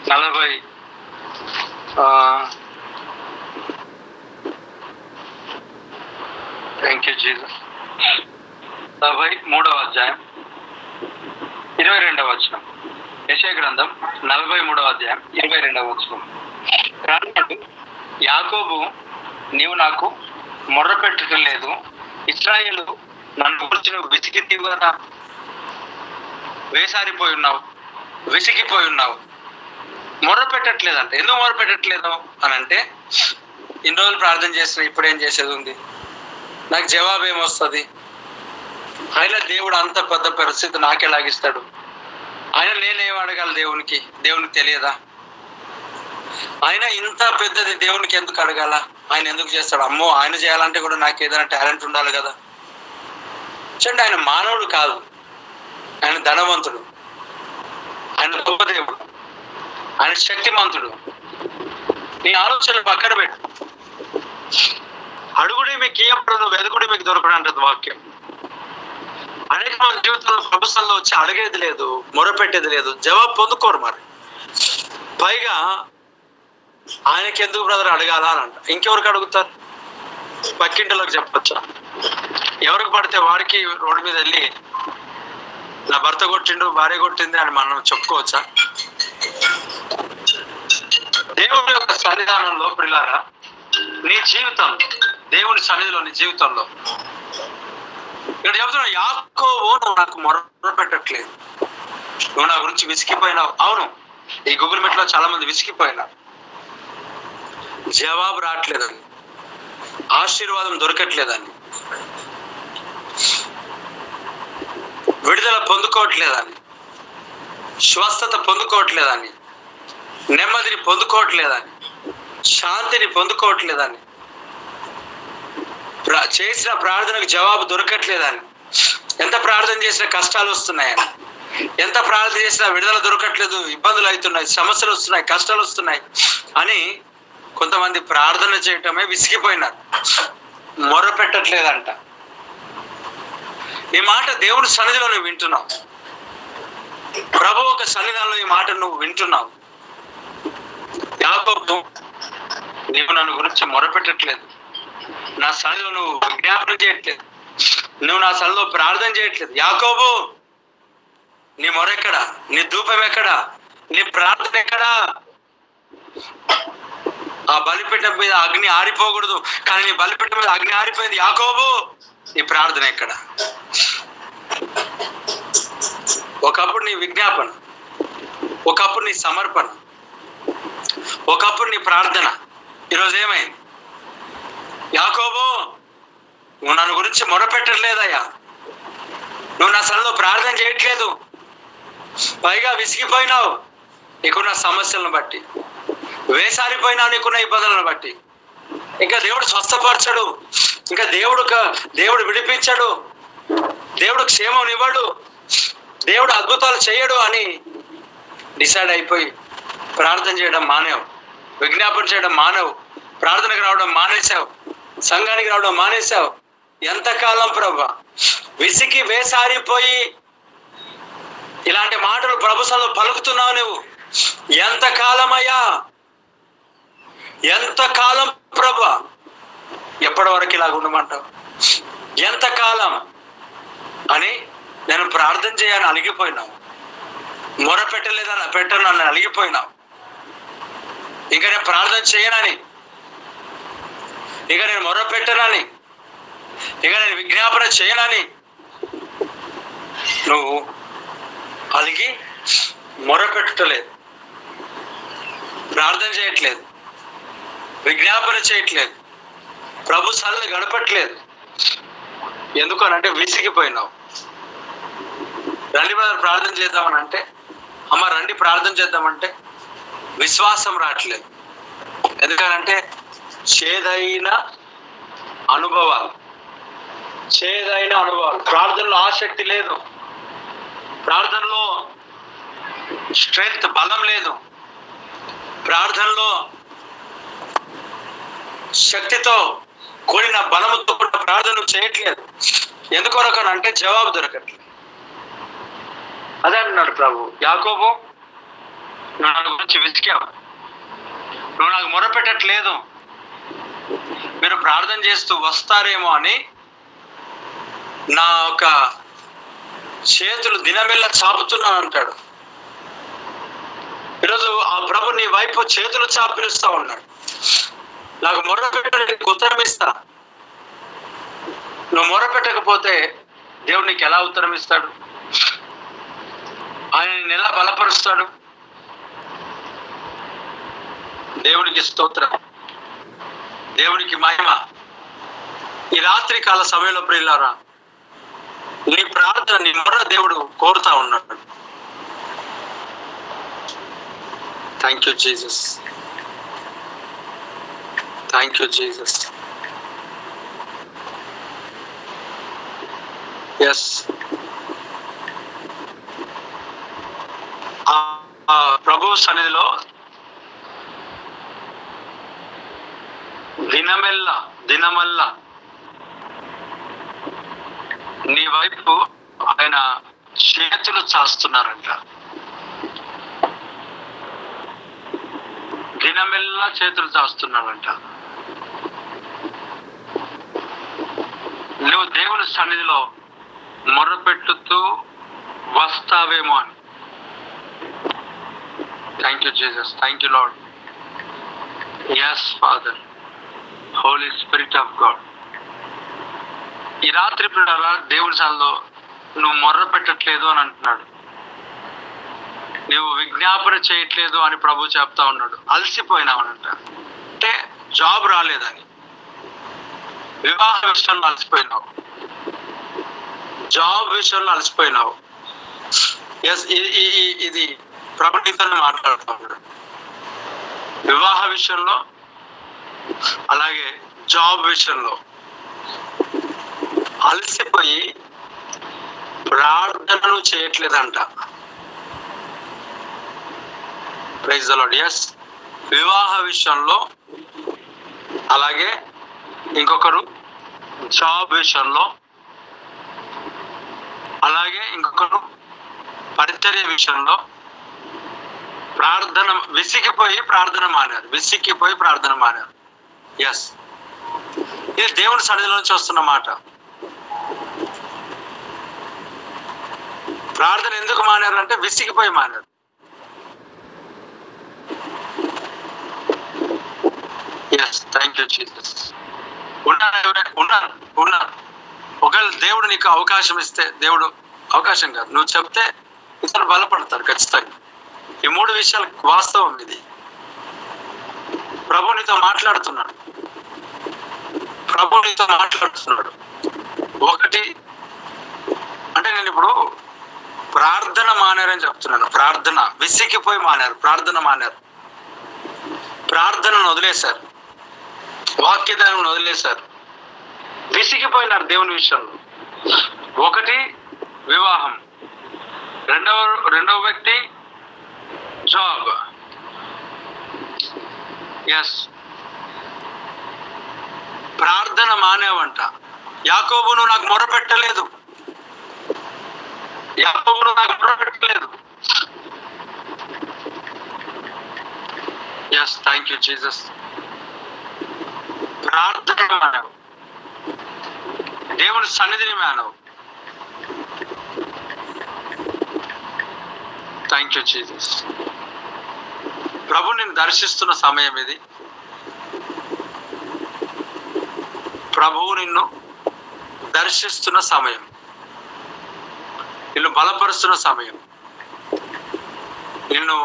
43వ అధ్యాయం 22వ వచనం. యెషయా గ్రంథం 43వ అధ్యాయం 22వ వచనం. యాకోబు, నీవు నాకు మొర్ర పెట్టడం లేదు, ఇశ్రాయేలు నన్ను గురించి నువ్వు విసిగిపోయి కదా, వేసారిపోయి ఉన్నావు, విసిగిపోయి ఉన్నావు, మొర్ర పెట్టట్లేదంటే. ఎందుకు మొర్ర పెట్టట్లేదు అని అంటే, ఇన్ని రోజులు ప్రార్థన చేసిన, ఇప్పుడు ఏం చేసేది ఉంది, నాకు జవాబు ఏమొస్తుంది, అయినా దేవుడు అంత పెద్ద పరిస్థితి నాకెలాగిస్తాడు, ఆయన నేనేం అడగాలి దేవునికి తెలియదా, ఆయన ఇంత పెద్దది దేవునికి ఎందుకు అడగాల, ఆయన ఎందుకు చేస్తాడు, అమ్మో ఆయన చేయాలంటే కూడా నాకు ఏదైనా టాలెంట్ ఉండాలి కదా. చూడండి, ఆయన మానవుడు కాదు, ఆయన ధనవంతుడు, ఆయన గొప్ప దేవుడు, ఆయన శక్తిమంతుడు. నీ ఆలోచనలు పక్కన పెట్టు. అడుగుడే మీకు ఇయ్యప్పుడు, వెదుగుడే మీకు దొరకడం అంటది వాక్యం. అనేక మంది జీవితంలో ప్రభుత్వంలో వచ్చి అడిగేది లేదు, మొరపెట్టేది లేదు, జవాబు పొందుకోరు. మరి పైగా ఆయనకి ఎందుకు బ్రదర్ అడగాల అని అంట. ఇంకెవరికి అడుగుతారు? పక్కింటిలోకి చెప్పచ్చా? ఎవరికి పడితే వారికి రోడ్డు మీద వెళ్ళి నా భర్త కొట్టిండు, భార్య కొట్టింది అని మనం చెప్పుకోవచ్చా? దేవుని యొక్క సన్నిధానంలో ప్రియులారా, నీ జీవితం దేవుని సన్నిధిలో, నీ జీవితంలో ఇక్కడ చెబుతున్నా, యాకోబు నువ్వు నాకు మొర్ర పెట్టట్లేదు, నువ్వు నా గురించి విసిగిపోయినావు. అవును, ఈ గూగుల్ మీట్ లో చాలా మంది విసిగిపోయినారు, జవాబు రావట్లేదని, ఆశీర్వాదం దొరకట్లేదని, విడుదల పొందుకోవట్లేదని, స్వస్థత పొందుకోవట్లేదని, నెమ్మదిని పొందుకోవట్లేదని, శాంతిని పొందుకోవట్లేదని, చేసిన ప్రార్థనకు జవాబు దొరకట్లేదని, ఎంత ప్రార్థన చేసినా కష్టాలు వస్తున్నాయని, ఎంత ప్రార్థన చేసినా విడుదల దొరకట్లేదు, ఇబ్బందులు అవుతున్నాయి, సమస్యలు వస్తున్నాయి, కష్టాలు వస్తున్నాయి అని కొంతమంది ప్రార్థన చేయటమే విసిగిపోయినారు, మొర పెట్టట్లేదంట. ఈ మాట దేవుడి సన్నిధిలో నువ్వు వింటున్నావు, ప్రభు ఒక సన్నిధానంలో ఈ మాట నువ్వు వింటున్నావు. యాకోబు, నీవు నన్ను గురించి మొరపెట్టట్లేదు, నా సన్నిధిలో నువ్వు విజ్ఞాపన చేయట్లేదు, నువ్వు నా సన్నిధిలో ప్రార్థన చేయట్లేదు. యాకోబు, నీ మొర ఎక్కడా? నీ ధూపం ఎక్కడా? నీ ప్రార్థన ఎక్కడా? ఆ బలిపీఠం మీద అగ్ని ఆరిపోకూడదు, కానీ నీ బలిపీఠం మీద అగ్ని ఆరిపోయింది. యాకోబు, నీ ప్రార్థన ఎక్కడ? ఒకప్పుడు నీ విజ్ఞాపన, ఒకప్పుడు నీ సమర్పణ, ఒకప్పుడు నీ ప్రార్థన, ఈరోజు ఏమైంది? యాకోబు, నువ్వు నన్ను గురించి మొరపెట్టట్లేదయ్యా, నువ్వు నా సన్నిధిలో ప్రార్థన చేయట్లేదు, పైగా విసిగిపోయినావు నీకున్న సమస్యలను బట్టి, వేసారిపోయినావు నీకున్న ఇబ్బందులను బట్టి. ఇంకా దేవుడు స్వస్థపరచడు, ఇంకా దేవుడు విడిపించడు, దేవుడు క్షేమం ఇవ్వడు, దేవుడు అద్భుతాలు చేయడు అని డిసైడ్ అయిపోయి ప్రార్థన చేయడం మానేవు, విజ్ఞాపన చేయడం మానేవు, ప్రార్థనకు రావడం మానేశావు, సంఘానికి రావడం మానేశావు. ఎంతకాలం ప్రభా? విసికి వేసారిపోయి ఇలాంటి మాటలు ప్రభుత్వంలో పలుకుతున్నావు నువ్వు. ఎంతకాలమయ్యా? ఎంతకాలం ప్రభా? ఎప్పటి వరకు ఇలాగ ఉండమంటావు? ఎంతకాలం అని నేను ప్రార్థన చేయని అలిగిపోయినావు, మొర పెట్టనని అలిగిపోయినావు. ఇంకా నేను ప్రార్థన చేయనని, ఇక నేను మొర పెట్టనని, ఇక నేను విజ్ఞాపన చేయనని నువ్వు అలిగి మొర పెట్టలేదు, ప్రార్థన చేయట్లేదు, విజ్ఞాపన చేయట్లేదు, ప్రభు సన్నిధిని గడపట్లేదు. ఎందుకనంటే విసిగిపోయినావు. రండి బ్రదర్ ప్రార్థన చేద్దామని అంటే, అమ్మ రండి ప్రార్థన చేద్దామంటే విశ్వాసం రావట్లేదు. ఎందుకనంటే చేదైన అనుభవాలు, ప్రార్థనలో ఆసక్తి లేదు, ప్రార్థనలో స్ట్రెంగ్త్, బలం లేదు, ప్రార్థనలో శక్తితో కూడిన బలముతో కూడిన ప్రార్థన చేయట్లేదు. ఎందుకొరకనంటే జవాబు దొరకట్లేదు. అదే అంటున్నాడు ప్రభు, యాకోబు, నువ్వు నన్ను గురించి వెతికావు, నువ్వు నాకు మొరపెట్టట్లేదు, మీరు ప్రార్థన చేస్తూ వస్తారేమో అని నా ఒక చేతులు దినమెల్లా చాపుతున్నాను అంటాడు. ఈరోజు ఆ ప్రభు నీ వైపు చేతులు చాపిలుస్తా ఉన్నాడు. నాకు మొరపెట్టడానికి ఉత్తరం ఇస్తా, నువ్వు మొరపెట్టకపోతే దేవుడు నీకు ఎలా ఉత్తరం ఇస్తాడు? ఆయన నిన్ను ఎలా బలపరుస్తాడు? దేవునికి స్తోత్రం, దేవునికి మహిమ. ఈ రాత్రి కాల సమయంలో ప్రియులారా, నీ ప్రార్థన, నీ మొర దేవుడు కోరుతా ఉన్నాడు. Thank you Jesus, thank you Jesus. Yes, ప్రభు సన్నిధిలో దినమల్లా నీ వైపు ఆయన చేతులు చాస్తున్నారంట. దినమెల్లా చేతులు చాస్తున్నారంట. నువ్వు దేవుని సన్నిధిలో మొర్రపెట్టుతూ వస్తావేమో అని. Thank you Jesus, thank you Lord. Yes Father, Holy Spirit of God. ఈ రాత్రి దేవుడి సన్నిధిలో నువ్వు మొర్ర పెట్టట్లేదు అని అంటున్నాడు, నువ్వు విజ్ఞాపన చేయట్లేదు అని ప్రభు చెప్తా ఉన్నాడు. అలసిపోయినావనంట, అంటే జాబ్ రాలేదని, వివాహ విషయంలో అలసిపోయినావు, జాబ్ విషయంలో అలసిపోయినావు, ఎస్, ఇది ప్రభుత్వంతో మాట్లాడుతూ ఉన్నాడు. వివాహ విషయంలో, అలాగే జాబ్ విషయంలో అలసిపోయి ప్రార్థనలు చేయట్లేదంట. Praise the Lord. ఎస్, వివాహ విషయంలో, అలాగే ఇంకొకరు జాబ్ విషయంలో, అలాగే ఇంకొకరు పరిచర్య విషయంలో ప్రార్థన విసిగిపోయి ప్రార్థన మానారు. ఎస్, ఇది దేవుని సన్నిధిలో నుంచి వస్తున్న మాట. ప్రార్థన ఎందుకు మానారు అంటే విసిగిపోయి మానారు. Yes, thank you Jesus. ఉన్నారు. ఒకవేళ దేవుడు నీకు అవకాశం ఇస్తే, దేవుడు అవకాశం కాదు, నువ్వు చెప్తే ఇతను బలపడతారు ఖచ్చితంగా. ఈ 3 విషయాలు వాస్తవం. ఇది ప్రభు నీతో మాట్లాడుతున్నాడు. ఒకటి అంటే నేను ఇప్పుడు ప్రార్థన మానారని చెప్తున్నాను. ప్రార్థన విసిగిపోయి మానారు, ప్రార్థనను వదిలేశారు, వాక్యదానం వదిలేశారు, విసిగిపోయినారు దేవుని విషయంలో. ఒకటి వివాహం, రెండవ వ్యక్తి జాబ్. ఎస్, ప్రార్థన మానేవంట. యాకోబు నువ్వు నాకు మొరపెట్టలేదు. Yes, thank you Jesus. ప్రార్థన మానవు, దేవుని సన్నిధిని మానవు. Thank you Jesus. ప్రభు నిన్ను దర్శిస్తున్న సమయం ఇది. ప్రభువు నిన్ను దర్శిస్తున్న సమయం, నిన్ను బలపరుస్తున్న సమయం, నిన్ను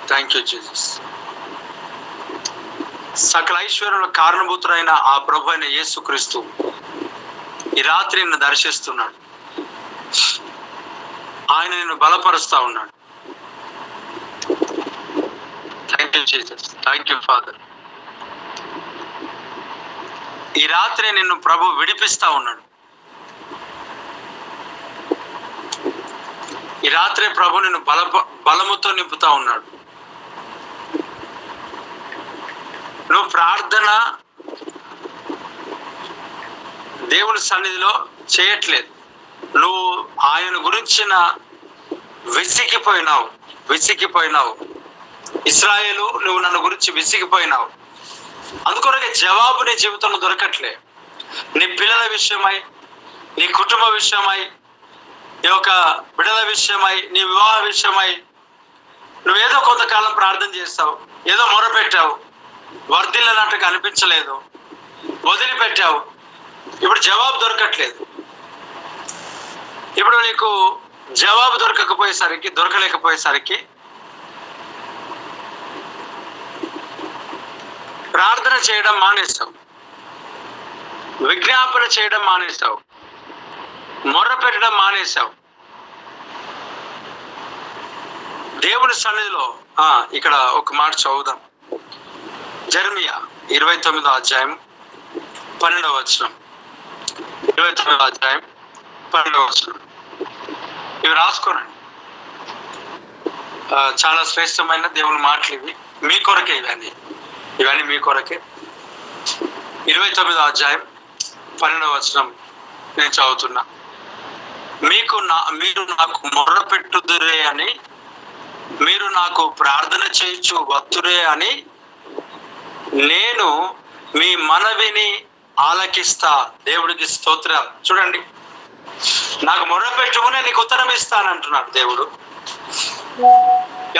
థ్యాంక్ యూ జీసస్. సకల ఐశ్వర్యంలో కారణభూతుడైన ఆ ప్రభు అయిన యేసుక్రీస్తు ఈ రాత్రి నిన్ను దర్శిస్తున్నాడు. ఆయన నిన్ను బలపరుస్తా ఉన్నాడు. Thank you Jesus. Thank you father. ఈ రాత్రి నిన్ను ప్రభు విడిపిస్తా ఉన్నాడు. ఈ రాత్రి ప్రభు నిన్ను బలముతో నింపుతా ఉన్నాడు. నువ్వు ప్రార్థన దేవుని సన్నిధిలో చేయట్లేదు. నువ్వు ఆయన గురించిన విసిగిపోయినావు. ఇశ్రాయేలు, నువ్వు నన్ను గురించి విసిగిపోయినావు. అందుకొరకే జవాబు నీ జీవితంలో దొరకట్లే. నీ పిల్లల విషయమై, నీ కుటుంబ విషయమై, నీ యొక్క బిడ్డల విషయమై, నీ వివాహ విషయమై నువ్వేదో కొంతకాలం ప్రార్థన చేస్తావు, ఏదో మొరపెట్టావు, వర్ధిల్లనట్టుగా అనిపించలేదు, వదిలిపెట్టావు. ఇప్పుడు జవాబు దొరకట్లేదు. ఇప్పుడు నీకు జవాబు దొరకలేకపోయేసరికి ప్రార్థన చేయడం మానేస్తావు, విజ్ఞాపన చేయడం మానేస్తావు, మొర్ర పెట్టడం మానేస్తావు. దేవుని సన్నిధిలో ఇక్కడ ఒక మాట చదువుదాం. జెరెమీయా 29వ అధ్యాయం 12వ వచనం. 29వ అధ్యాయం 12వ వచనం. ఇవి రాసుకోనండి. చాలా శ్రేష్టమైన దేవుని మాటలు ఇవి. మీ కొరకే ఇవన్నీ మీ కొరకే. 29వ అధ్యాయం 12వ వచనం నేను చదువుతున్నా. మీరు నాకు మొర్ర పెట్టుదురే అని, మీరు నాకు ప్రార్థన చేయొచ్చు వత్తురే అని, నేను మీ మనవిని ఆలకిస్తా. దేవుడికి స్తోత్రం. చూడండి, నాకు మొర్ర పెట్టుకునే నీకు ఉత్తరం ఇస్తానంటున్నాడు దేవుడు.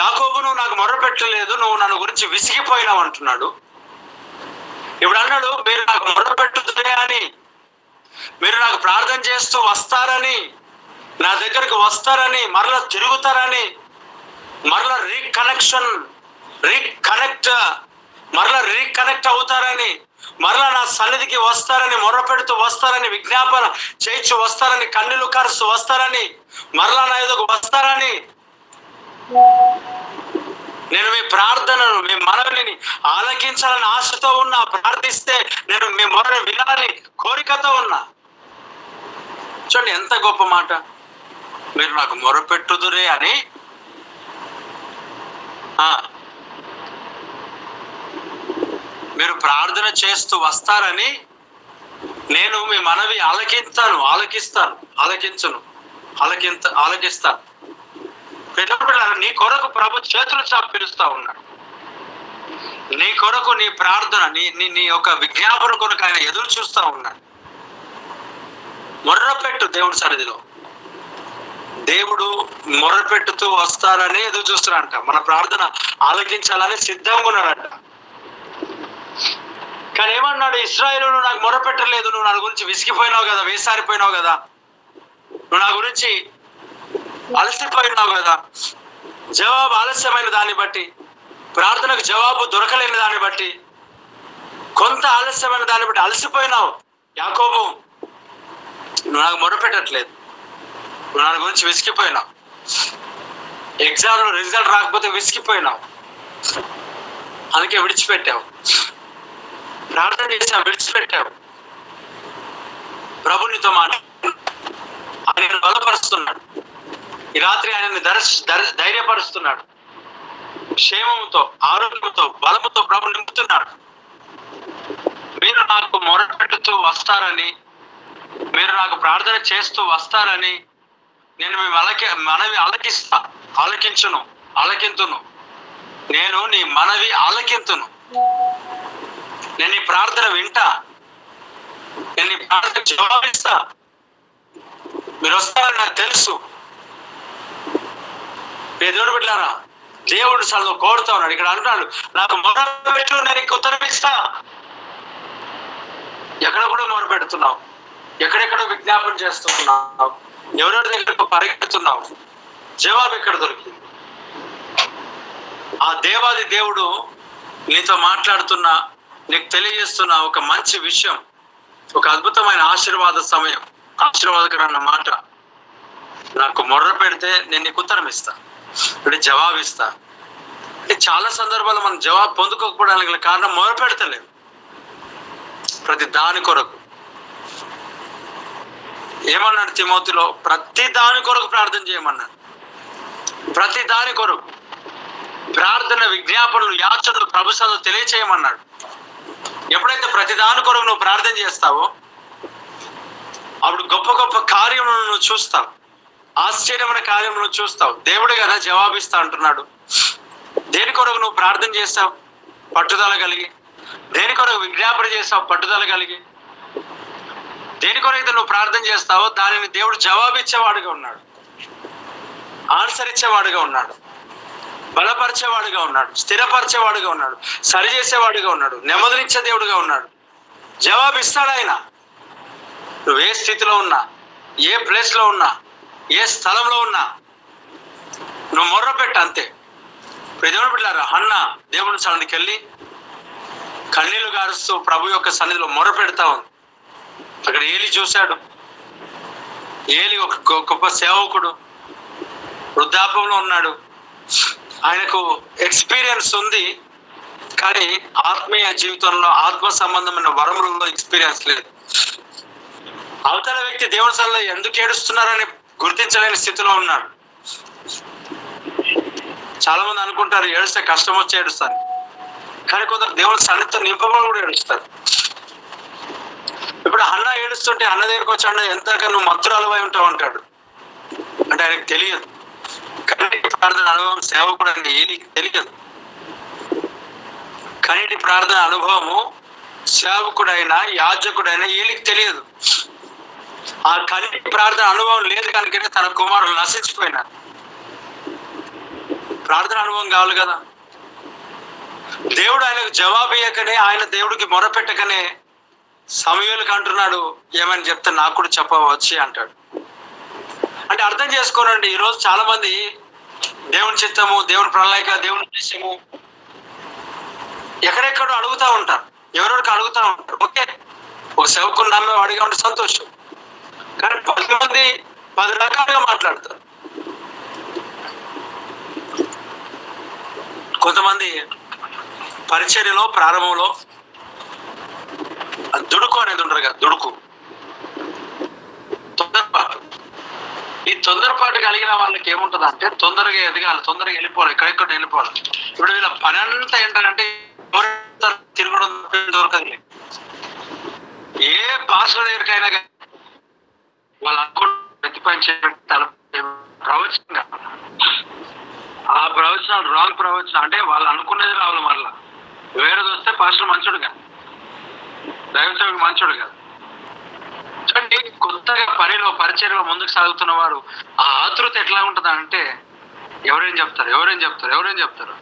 యాకోబు నువ్వు నాకు మొర్ర పెట్టలేదు, నువ్వు నన్ను గురించి విసిగిపోయినావు అంటున్నాడు. ఇప్పుడు అన్నాడు, మీరు నాకు మొర్ర పెట్టుదురే అని, మీరు నాకు ప్రార్థన చేస్తూ వస్తారని, నా దగ్గరకు వస్తారని, మరలా తిరుగుతారని, మరలా రీకనెక్ట్ అవుతారని, మరలా నా సన్నిధికి వస్తారని మొర్రపెడుతూ వస్తారని, విజ్ఞాపన చేయించు వస్తారని, కన్నీళ్లు కరుస్తూ వస్తారని, మరలా నా ఎదుగు వస్తారని, నేను మీ ప్రార్థనను, మీ మనవిని ఆలకించాలని ఆశతో ఉన్నా. ప్రార్థిస్తే నేను మీ మొరను వినాలని కోరికతో ఉన్నా. చూడండి ఎంత గొప్ప మాట. మీరు నాకు మొరపెట్టుదురే అని మీరు ప్రార్థన చేస్తూ వస్తారని నేను మీ మనవి ఆలకిస్తాను. నీ కొరకు ప్రభు చేతులు చాపి పిలుస్తా ఉన్నాడు. నీ కొరకు నీ ప్రార్థన, నీ యొక్క విజ్ఞాపన కొరకు ఆయన ఎదురు చూస్తా ఉన్నాడు. మొర్రపెట్టు దేవుడి సన్నిధిలో. దేవుడు మొర్రపెట్టుతూ వస్తారని ఎదురు చూస్తున్నాడంట. మన ప్రార్థన ఆలకించాలని సిద్ధంగా ఉన్నాడంట. కానీ ఏమన్నాడు, ఇశ్రాయేలు నువ్వు నాకు మొర్రపెట్టలేదు, నువ్వు నా గురించి విసిగిపోయినావు కదా, వేసారిపోయినావు కదా, నువ్వు నా గురించి అలసిపోయినావు కదా, జవాబు ఆలస్యమైన దాన్ని బట్టి, ప్రార్థనకు జవాబు దొరకలేని దాన్ని బట్టి, కొంత ఆలస్యమైన దాన్ని బట్టి అలసిపోయినావు యాకోబు, నువ్వు నాకు మొరపెట్టట్లేదు, నువ్వు నా గురించి విసిగిపోయినావు, ఎగ్జామ్లో రిజల్ట్ రాకపోతే విసిగిపోయినావు, అందుకే విడిచిపెట్టావు, ప్రార్థన చేసావు విడిచిపెట్టావు. ప్రభు నీతో ఆయన బలపరుస్తున్నాడు. ఈ రాత్రి ఆయనని ధైర్యపరుస్తున్నాడు. క్షేమంతో, ఆరోగ్యంతో, బలముతో ప్రభు నింపుతున్నాడు. మీరు నాకు మొరపెట్టుతూ వస్తారని, మీరు నాకు ప్రార్థన చేస్తూ వస్తారని నేను మీ మనవి ఆలకింతును. నేను నీ మనవి ఆలకింతును. నేను నీ ప్రార్థన వింటా, నేను నీ ప్రార్థన జవాబిస్తా. మీరు వస్తారని నాకు తెలుసు. దేవుడు బిడ్డలారా, దేవుడు చాలా కోరుతా ఉన్నాడు. ఇక్కడ అంటున్నాడు, నాకు మొరపెట్టు, నేను నీకు ఉత్తరం ఇస్తా. ఎక్కడ కూడా మొరపెడుతున్నావు, ఎక్కడెక్కడో విజ్ఞాపన చేస్తున్నావు, ఎవరెవరి దగ్గరకు పరిగెడుతున్నావు, జవాబు ఎక్కడ దొరికింది? ఆ దేవాది దేవుడు నీతో మాట్లాడుతున్నా, నీకు తెలియజేస్తున్న ఒక మంచి విషయం, ఒక అద్భుతమైన ఆశీర్వాద సమయం, ఆశీర్వాదకరమైన మాట. నాకు మొర్ర పెడితే నేను నీకు ఉత్తరం ఇస్తా, ఇప్పుడు జవాబు ఇస్తా. అంటే చాలా సందర్భాల్లో మనం జవాబు పొందుకోకపోవడానికి కారణం మొర పెడతలేదు. ప్రతి దాని కొరకు ఏమన్నాడు తిమోతిలో, ప్రతి దాని కొరకు ప్రార్థన చేయమన్నాడు. ప్రతి దాని కొరకు ప్రార్థన, విజ్ఞాపనలు, యాచనలు ప్రభు సన్నిధిలో తెలియచేయమన్నాడు. ఎప్పుడైతే ప్రతి దాని కొరకు నువ్వు ప్రార్థన చేస్తావో అప్పుడు గొప్ప గొప్ప కార్యములను నువ్వు చూస్తావు, ఆశ్చర్యమైన కార్యములను చూస్తావు. దేవుడు కదా జవాబిస్తా అంటున్నాడు. దేని కొరకు నువ్వు ప్రార్థన చేస్తావు? పట్టుదల కలిగి. దేని కొరకు విజ్ఞాపన చేస్తావు? పట్టుదల కలిగి. దేని కొరకు నువ్వు ప్రార్థన చేస్తావో దానిని దేవుడు జవాబిచ్చేవాడుగా ఉన్నాడు, ఆన్సర్ ఇచ్చేవాడుగా ఉన్నాడు, బలపరిచేవాడుగా ఉన్నాడు, స్థిరపరిచేవాడుగా ఉన్నాడు, సరిచేసేవాడుగా ఉన్నాడు, నెమ్మదినిచ్చే దేవుడుగా ఉన్నాడు. జవాబిస్తాడు ఆయన. నువ్వు ఏ స్థితిలో ఉన్నా, ఏ ప్లేస్లో ఉన్నా, ఏ స్థలంలో ఉన్నా నువ్వు మొర్ర పెట్టు అంతే. దేవుడు బిడ్డలారా, హన్న దేవుని సన్నిధికి వెళ్ళి కన్నీళ్లు గారుస్తూ ప్రభు యొక్క సన్నిధిలో మొర్ర పెడతా ఉంది. అక్కడ ఏలి చూశాడు. ఏలి ఒక గొప్ప సేవకుడు, వృద్ధాపంలో ఉన్నాడు. ఆయనకు ఎక్స్పీరియన్స్ ఉంది, కానీ ఆత్మీయ జీవితంలో, ఆత్మ సంబంధమైన వరములలో ఎక్స్పీరియన్స్ లేదు. అవతల వ్యక్తి దేవుని సన్నిధిలో ఎందుకు ఏడుస్తున్నారని గుర్తించలేని స్థితిలో ఉన్నాడు. చాలా మంది అనుకుంటారు ఏడుస్తే కష్టం వచ్చి ఏడుస్తారు, కానీ కొందరు దేవుని సన్నిధితో నింపబడి కూడా ఏడుస్తారు. ఇప్పుడు అన్న ఏడుస్తుంటే అన్న దగ్గరకు వచ్చాడు, ఎంతగా నువ్వు మత్తురాలువై ఉంటావు అంటాడు. అంటే ఆయనకు తెలియదు. కన్నీటి ప్రార్థన అనుభవం సేవకుడు అంటే ఏలికి తెలియదు. కన్నీటి ప్రార్థన అనుభవము సేవకుడైనా యాజకుడైనా ఏలికి తెలియదు. ఆ కన్నీటి ప్రార్థన అనుభవం లేదు కనుక తన కుమారులు నశించిపోయినారు. ప్రార్థన అనుభవం కావాలి కదా. దేవుడు ఆయనకు జవాబు ఇయ్యకనే, ఆయన దేవుడికి మొరపెట్టకనే సమూయేలుకి అంటున్నాడు, ఏమని చెప్తే నాకు కూడా చెప్పవచ్చి అంటాడు. అంటే అర్థం చేసుకోనండి, ఈరోజు చాలా మంది దేవుని చిత్తము, దేవుని ప్రణాళిక, దేవుని ఉద్దేశము ఎక్కడెక్కడో అడుగుతూ ఉంటారు. ఎవరెవరికి అడుగుతా ఉంటారు. ఓకే, ఒక సేవకుని నమ్మేవాడిగా ఉంటే సంతోషం. కానీ 10 మంది 10 రకాలుగా మాట్లాడతారు. కొంతమంది పరిచర్యలో ప్రారంభంలో దుడుకు అనేది ఉండరు కదా, దుడుకు, తొందరపాటు. ఈ తొందరపాటు కలిగిన వాళ్ళకి ఏముంటది అంటే తొందరగా ఎదగాలి, తొందరగా వెళ్ళిపోవాలి, ఎక్కడెక్కడ వెళ్ళిపోవాలి. ఇప్పుడు వీళ్ళ పని అంతా ఏంటంటే తిరగడం దొరకదు. ఏ పాస్టర్ దగ్గరికైనా వాళ్ళు అనుకుంటే ప్రతిపంచే ప్రవచనంగా ఆ ప్రవచనాలు రాంగ్ ప్రవచనం అంటే వాళ్ళు అనుకునేది రావాలి. మరలా వేరేది వస్తే పాస్టర్ మంచోడు కాదు, దైవసేవకు మంచోడు కాదు. చూడండి, కొత్తగా పనిలో పరిచర్యలో ముందుకు సాగుతున్న వారు ఆ ఆతృత ఎట్లా ఉంటుంది అంటే ఎవరేం చెప్తారు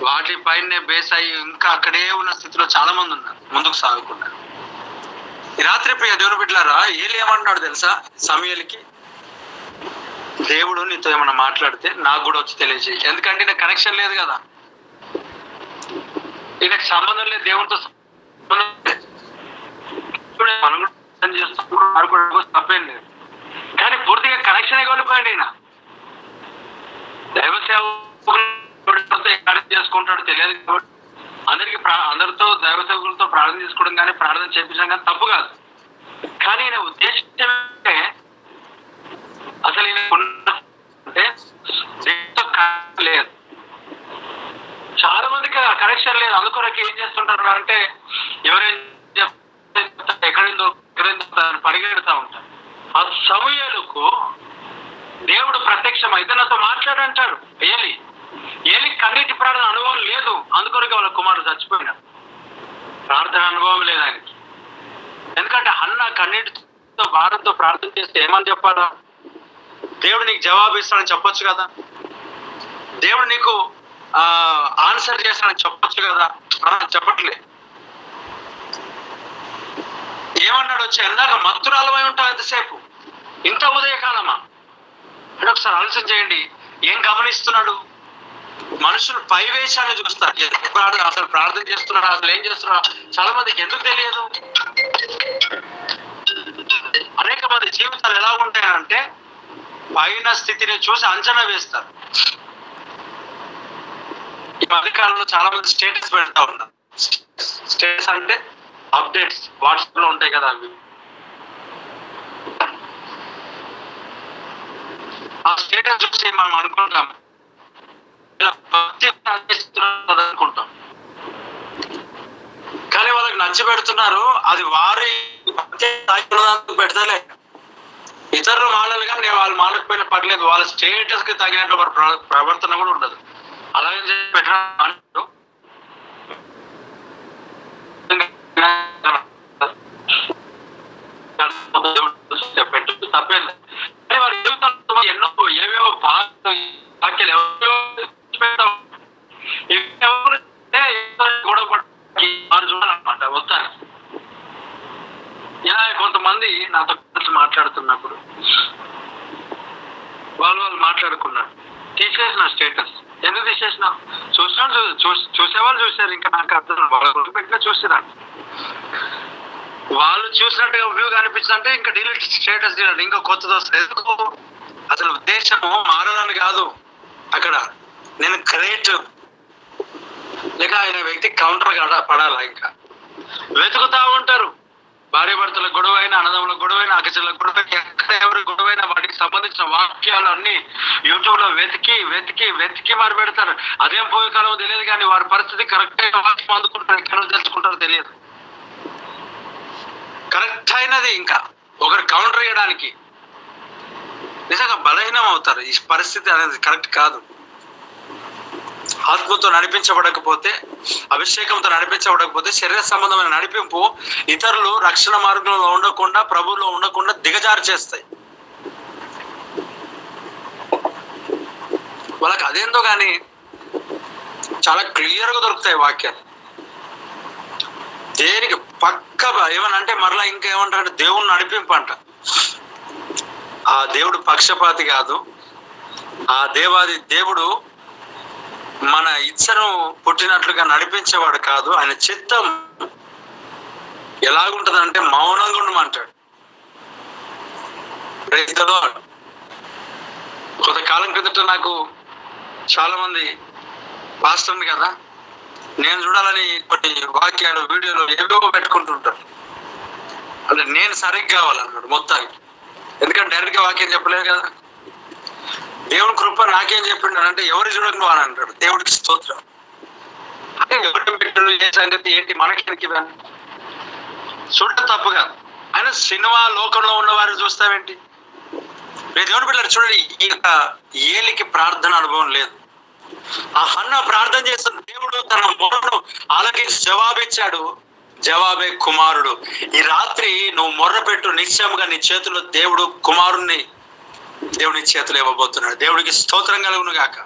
వాటిపైనే బేస్ అయ్యి ఇంకా అక్కడే ఉన్న స్థితిలో చాలా మంది ఉన్నారు ముందుకు సాగకుండా. ఈ రాత్రి ప్రియ దేవుని బిడ్డలారా, ఏలి ఏమంటున్నాడు తెలుసా సమూయేలుకి? దేవుడు నీతో ఏమన్నా మాట్లాడితే నాకు కూడా వచ్చి తెలియజేయి. ఎందుకంటే నాకు కనెక్షన్ లేదు కదా, ఈయనకు సంబంధం లేదు దేవునితో. మనం కూడా తప్పేం లేదు, కానీ పూర్తిగా కనెక్షన్ కోల్పోయాడు ఈయన. దైవ సేవకులతో చేసుకుంటాడు తెలియదు కాబట్టి అందరితో దైవ సేవకులతో ప్రార్థన చేసుకోవడం కానీ ప్రార్థన చేయించడం కానీ తప్పు కాదు. కానీ ఈయన ఉద్దేశం ఏంటంటే అసలు ఈయన లేదు, చాలా మందికి కనెక్షన్ లేదు. అందుకొరకు ఏం చేస్తుంటారు అంటే ఎవరేం ఎక్కడైందో పరిగెడుతూ ఉంటారు. ఆ సమూయేలుకు దేవుడు ప్రత్యక్షం అయితే నాతో మాట్లాడంటాడు. ఏలి కన్నీటి ప్రార్థన అనుభవం లేదు, అందుకొరకు వాళ్ళ కుమారుడు చచ్చిపోయినాడు. ప్రార్థన అనుభవం లేదు ఆయనకి. ఎందుకంటే హన్న కన్నీటితో భారంతో ప్రార్థన చేస్తే ఏమని చెప్పాలా? దేవుడు నీకు జవాబు ఇస్తాడని చెప్పొచ్చు కదా, దేవుడు నీకు ఆన్సర్ చేస్తాడని చెప్పొచ్చు కదా, చెప్పట్లే. ఏమన్నాడు వచ్చి ఎందాక మత్తురాలమై ఉంటావు ఎంతసేపు, ఇంత ఉదయకాలమా అంటే ఒకసారి ఆలోచన చేయండి. ఏం గమనిస్తున్నాడు? మనుషులు పైవేశాన్ని చూస్తారు. ఎందుకు అసలు ప్రార్థన చేస్తున్నారా, అసలు ఏం చేస్తున్నారా చాలా మందికి ఎందుకు తెలియదు. అనేక మంది జీవితాలు ఎలా ఉంటాయంటే పైన స్థితిని చూసి అంచనా వేస్తారు. ఈ మధ్యకాలంలో చాలా మంది స్టేటస్ పెడతా ఉన్నారు. స్టేటస్ అంటే అప్డేట్స్ వాట్సాప్ లో ఉంటాయి కదా, అవి ఆ స్టేటస్ చూసి మనం అనుకుంటాం అనుకుంటాం, కానీ వాళ్ళకి నచ్చి పెడుతున్నారు. అది వారి పెడతలే, ఇతరులు మాడలు కానీ వాళ్ళు మాడకపోయినా పర్లేదు, వాళ్ళ స్టేటస్ కి తగినట్టు ప్రవర్తన కూడా ఉండదు. అలాగే పెట్టడం తప్పేది. వారి జీవితంలో ఎన్నో ఏవేవో వాక్యాలు వారు చూడాలన్నమాట వస్తారు. ఇలా కొంతమంది నాతో కలిసి మాట్లాడుతున్నప్పుడు వాళ్ళు మాట్లాడుకున్నారు. తీసేసిన స్టేటస్ ఎందుకు తీసేసిన? చూసేవాళ్ళు చూసారు, ఇంకా నాకు అర్థం వాళ్ళ పెట్టినా చూసేదాన్ని. వాళ్ళు చూసినట్టుగా వ్యూ కనిపించిందంటే ఇంకా డిలీట్ స్టేటస్ డిలీట్, ఇంకా కొత్తది వస్తుంది. ఎందుకు? అసలు ఉద్దేశము మారాలని కాదు. అక్కడ నేను క్రియేట్ లేక ఆయన వ్యక్తి కౌంటర్ పడాలా, ఇంకా వెతుకుతా ఉంటారు. భార్య భర్తల గొడవైనా, అన్నదమ్ముల గొడవైనా, అక్కచెల్లెల గొడవైనా, ఎక్కడ ఎవరి గొడవైనా వాటికి సంబంధించిన వాక్యాలు అన్ని యూట్యూబ్ లో వెతికి వెతికి వెతికి మరి పెడతారు. అదేం పోయే కాలం తెలియదు, కానీ వారి పరిస్థితి కరెక్ట్ అయిన వాక్యం అందుకుంటారు, ఎక్కడ తెలుసుకుంటారో తెలియదు. కరెక్ట్ అయినది ఇంకా ఒకరు కౌంటర్ చేయడానికి నిజంగా బలహీనం అవుతారు. ఈ పరిస్థితి అనేది కరెక్ట్ కాదు. ఆత్మతో నడిపించబడకపోతే, అభిషేకంతో నడిపించబడకపోతే శరీర సంబంధమైన నడిపింపు ఇతరులు రక్షణ మార్గంలో ఉండకుండా, ప్రభువులో ఉండకుండా దిగజారు చేస్తాయి. వాళ్ళకి అదేందో కానీ చాలా క్లియర్గా దొరుకుతాయి వాక్యాలు. దేనికి పక్క ఏమనంటే మరలా ఇంకా ఏమంటారంటే దేవుని నడిపింపు అంట. ఆ దేవుడు పక్షపాతి కాదు. ఆ దేవుడు మన ఇచ్చను పుట్టినట్లుగా నడిపించేవాడు కాదు. ఆయన చిత్తం ఎలాగుంటదంటే మౌనంగా ఉండమంటాడు. Praise the lord. కొంతకాలం క్రిదట నాకు చాలా మంది పాస్టర్ని కదా, నేను చూడాలని కొన్ని వాక్యాలు వీడియోలు ఏవేవో పెట్టుకుంటుంటారు. అంటే నేను సరిగ్గా కావాలన్నాడు మొత్తానికి. ఎందుకంటే డైరెక్ట్గా వాక్యం చెప్పలేదు కదా. దేవుని కృప నాకేం చెప్పిండు అంటే ఎవరు చూడకు నువ్వు అని అంటాడు. దేవుడికి స్తోత్రం. అంటే ఎవరి బిడ్డలు ఏ సంగతి ఏంటి మనకి చూడటం తప్పు కాదు. ఆయన సినిమా లోకంలో ఉన్న వారిని చూస్తావేంటి? దేవుని బిడ్డలు చూడండి, ఈ యొక్క ఏలికి ప్రార్థన అనుభవం లేదు. ఆ హన్న ప్రార్థన చేస్తున్న దేవుడు తన మొరను ఆలకించి జవాబిచ్చాడు. జవాబే కుమారుడు. ఈ రాత్రి నువ్వు మొర్ర పెట్టు, నిశ్చయముగా నీ చేతిలో దేవుడు కుమారుణ్ణి దేవుని చేతులు ఇవ్వబోతున్నాడు. దేవుడికి స్తోత్రం కలుగును గాక.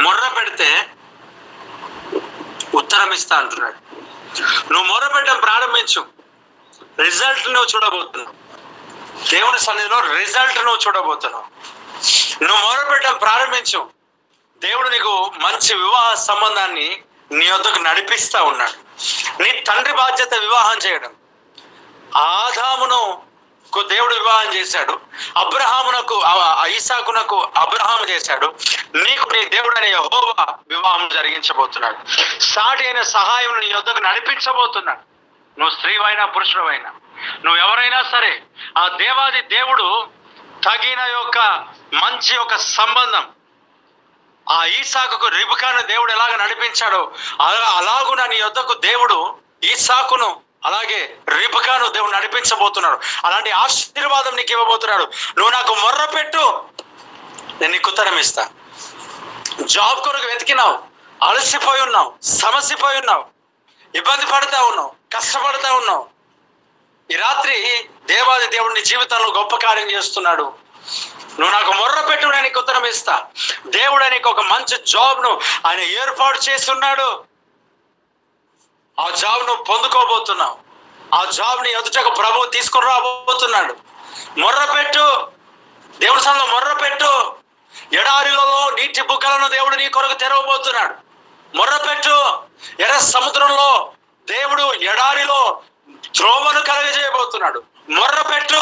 మొర్ర పెడితే ఉత్తరం ఇస్తా అంటున్నాడు. నువ్వు మొర్ర పెట్టడం ప్రారంభించు, రిజల్ట్ నువ్వు చూడబోతున్నావు. దేవుని సన్నిధిలో రిజల్ట్ నువ్వు చూడబోతున్నావు. నువ్వు మొర్ర పెట్టడం ప్రారంభించు, దేవుడు నీకు మంచి వివాహ సంబంధాన్ని నీ వద్దకు నడిపిస్తా ఉన్నాడు. నీ తండ్రి బాధ్యత వివాహం చేయడం. ఆదామును దేవుడు వివాహం చేశాడు, అబ్రహామునకు ఇసాకునకు అబ్రహాము చేశాడు. నీకు నీ దేవుడు అనే యెహోవా వివాహం జరిగించబోతున్నాడు. సాటి అయిన సహాయం నీ వద్దకు నడిపించబోతున్నాడు. నువ్వు స్త్రీవైనా పురుషుడైనా, నువ్వు ఎవరైనా సరే, ఆ దేవాది దేవుడు తగిన యొక్క మంచి యొక్క సంబంధం, ఆ ఈసాకుకు రిబకాను దేవుడు ఎలాగ నడిపించాడో అలాగున నీ యొద్దకు దేవుడు ఈసాకును అలాగే రిబకాను దేవుడు నడిపించబోతున్నాడు. అలాంటి ఆశీర్వాదం నీకు ఇవ్వబోతున్నాడు. నువ్వు నాకు మొర్ర పెట్టు, నేను నీకు ఉత్తరం ఇస్తా. జాబ్ కొరకు వెతికినావు, అలసిపోయి ఉన్నావు, సమస్యపోయి ఉన్నావు, ఇబ్బంది పడుతూ ఉన్నావు, కష్టపడుతూ ఉన్నావు. ఈ రాత్రి దేవాది దేవుడు నీ జీవితంలో గొప్ప కార్యం చేస్తున్నాడు. నువ్వు నాకు మొర్ర పెట్టు, నేను నీకు ఉత్తరం ఇస్తా. దేవుడు నీకు ఒక మంచి జాబ్ను ఆయన ఏర్పాటు చేస్తున్నాడు. ఆ జాబ్ నువ్వు పొందుకోబోతున్నావు. ఆ జాబ్ ని ఎదుటకు ప్రభువు తీసుకుని రాబోతున్నాడు. మొర్ర పెట్టు, దేవుడి సన్నిధిలో మొర్ర పెట్టు. ఎడారిలో నీటి బుగ్గలను దేవుడు నీ కొరకు తెరవబోతున్నాడు. మొర్ర పెట్టు. ఎర్ర సముద్రంలో దేవుడు ఎడారిలో త్రోవను కలగజేయబోతున్నాడు. మొర్ర పెట్టు.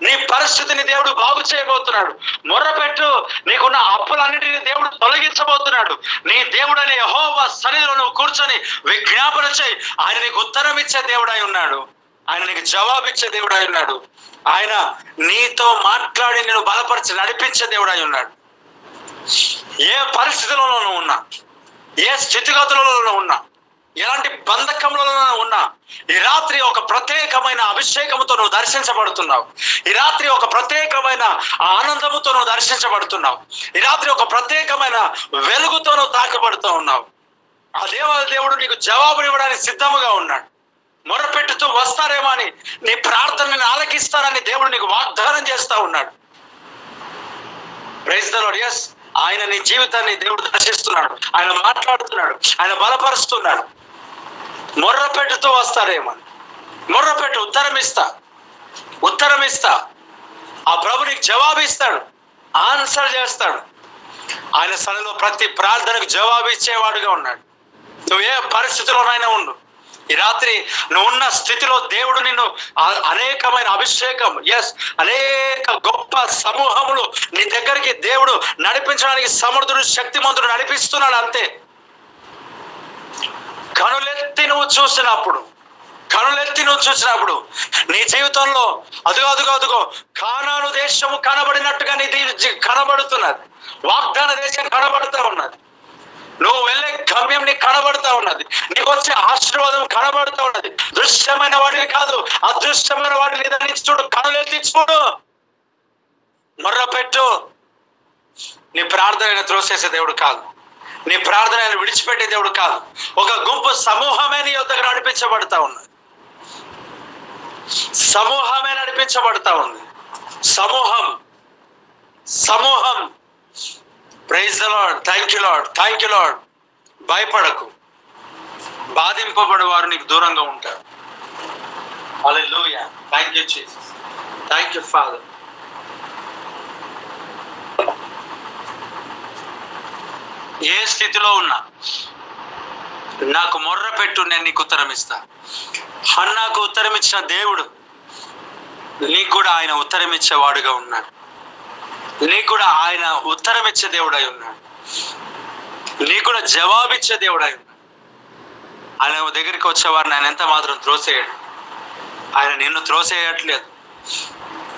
నీ పరిస్థితిని దేవుడు బాగు చేయబోతున్నాడు. మొర్రపెట్టు. నీకున్న అప్పులన్నిటిని దేవుడు తొలగించబోతున్నాడు. నీ దేవుడు అనే యెహోవా సన్నిధిలో నువ్వు కూర్చొని విజ్ఞాపన చేయి. ఆయన నీకు ఉత్తరం ఇచ్చే దేవుడై ఉన్నాడు. ఆయన నీకు జవాబిచ్చే దేవుడై ఉన్నాడు. ఆయన నీతో మాట్లాడి నేను బలపరిచి నడిపించే దేవుడై ఉన్నాడు. ఏ పరిస్థితులలో ఉన్నా, ఏ స్థితిగతులలో ఉన్నా, ఎలాంటి బంధకంలో ఉన్నా, ఈ రాత్రి ఒక ప్రత్యేకమైన అభిషేకముతో నువ్వు దర్శించబడుతున్నావు. ఈ రాత్రి ఒక ప్రత్యేకమైన ఆనందముతో నువ్వు దర్శించబడుతున్నావు. ఈ రాత్రి ఒక ప్రత్యేకమైన వెలుగుతో నువ్వు తాకబడుతూ ఉన్నావు. ఆ దేవుడు నీకు జవాబునివ్వడానికి సిద్ధముగా ఉన్నాడు. మొరపెట్టుతూ వస్తారేమో అని, నీ ప్రార్థనని ఆలకిస్తానని దేవుడు నీకు వాగ్దానం చేస్తా ఉన్నాడు. Praise the Lord. yes, ఆయన నీ జీవితాన్ని దేవుడు దర్శిస్తున్నాడు. ఆయన మాట్లాడుతున్నాడు. ఆయన బలపరుస్తున్నాడు. మొర్ర పెట్టుతూ వస్తారేమో. మొర్ర పెట్టు, ఉత్తరం ఇస్తా. ఆ ప్రభు నీకు జవాబు ఇస్తాడు, ఆన్సర్ చేస్తాడు. ఆయన సన్నిధిలో ప్రతి ప్రార్థనకు జవాబు ఇచ్చేవాడుగా ఉన్నాడు. నువ్వు ఏ పరిస్థితిలోనైనా ఉండు. ఈ రాత్రి నువ్వు ఉన్న స్థితిలో దేవుడు నిన్ను అనేకమైన అభిషేకం, అనేక గొప్ప సమూహములు నీ దగ్గరికి దేవుడు నడిపించడానికి సమర్థుడు, శక్తిమంతుడు నడిపిస్తున్నాడు. అంతే. కనులెత్తి నువ్వు చూసినప్పుడు నీ జీవితంలో అదుగో కానాను దేశము కనబడినట్టుగా నీ కనబడుతున్నది. వాగ్దాన దేశం కనబడుతూ ఉన్నది. నువ్వు వెళ్ళే గమ్యం నీకు కనబడుతూ ఉన్నది. నీకు వచ్చే ఆశీర్వాదం కనబడుతూ ఉన్నది. దృశ్యమైన వాటిని కాదు, అదృశ్యమైన వాటిని నిదానించి చూడు. కనులెత్తి చూడు. మొర్ర పెట్టు. నీ ప్రార్థన త్రోసేసే దేవుడు కాదు. నీ ప్రార్థన విడిచిపెట్టే దేవుడు కాదు. ఒక గుంపు సమూహమే నీ యొద్దకు నడిపించబడతా ఉన్నది. సమూహమే నడిపించబడతా ఉంది. సమూహం. Praise the Lord. Thank you Lord. భయపడకు. బాధింపబడే వారు నీకు దూరంగా ఉంటారు. Hallelujah. Thank you Jesus. Thank you Father. ఏ స్థితిలో ఉన్నా నాకు మొర్ర పెట్టు, నేను నీకు ఉత్తరం ఇస్తా. హన్నాకు ఉత్తరం ఇచ్చిన దేవుడు నీకు కూడా ఆయన ఉత్తరం ఇచ్చేవాడుగా ఉన్నాడు. నీకు కూడా ఆయన ఉత్తరం ఇచ్చే దేవుడై ఉన్నాడు. నీకు కూడా జవాబిచ్చే దేవుడై ఉన్నాడు. ఆయన దగ్గరికి వచ్చేవారిని ఆయన ఎంత మాత్రం త్రోసేయడు. ఆయన నిన్ను త్రోసేయట్లేదు.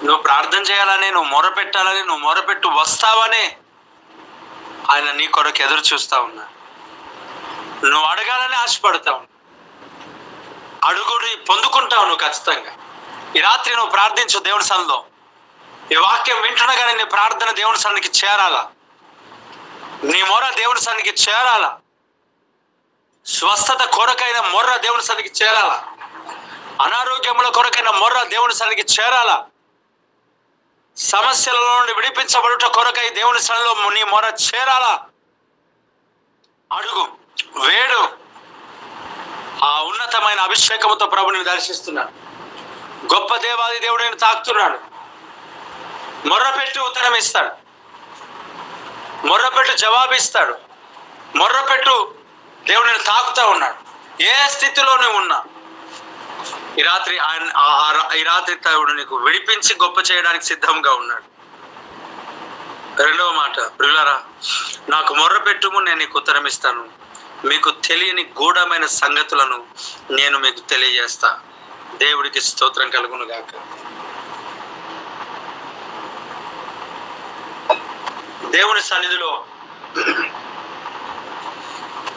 నువ్వు ప్రార్థన చేయాలని, నువ్వు మొరపెట్టాలని, నువ్వు మొరపెట్టు వస్తావనే ఆయన నీ కొరకు ఎదురు చూస్తా ఉన్నాడు. నువ్వు అడగాలని ఆశపడతావు, అడుగుని పొందుకుంటావు నువ్వు ఖచ్చితంగా. ఈ రాత్రి నువ్వు ప్రార్థించు దేవుని సన్నిధిలో. ఈ వాక్యం వింటున్నగానే నీ ప్రార్థన దేవుని సన్నిధికి చేరాలా, నీ మొర దేవుని సన్నిధికి చేరాలా, స్వస్థత కొరకైన మొర్ర దేవుని సన్నిధికి చేరాలా, అనారోగ్యముల కొరకైన మొర్ర దేవుని సన్నిధికి చేరాలా, సమస్యల నుండి విడిపించబడుట కొరకై దేవుని సన్నిధిలో నీ మొర చేరాలా. అడుగు, వేడు. ఆ ఉన్నతమైన అభిషేకముతో ప్రభుని దర్శిస్తున్నాడు. గొప్ప దేవాది దేవుడు నేను తాకుతున్నాడు. మొర్రపెట్టు ఉత్తరం ఇస్తాడు, మొర్రపెట్టు జవాబిస్తాడు. మొర్రపెట్టు దేవుడిని తాకుతూ ఉన్నాడు. ఏ స్థితిలో నువ్వు ఉన్నా ఈ రాత్రి దేవుడు నీకు విడిపించి గొప్ప చేయడానికి సిద్ధంగా ఉన్నాడు. రెండవ మాట, ప్రియులారా, నాకు మొర్రపెట్టుము, నేను నీకు ఉత్తరం ఇస్తాను. మీకు తెలియని గూఢమైన సంగతులను నేను మీకు తెలియజేస్తా. దేవుడికి స్తోత్రం కలుగును గాక. దేవుని సన్నిధిలో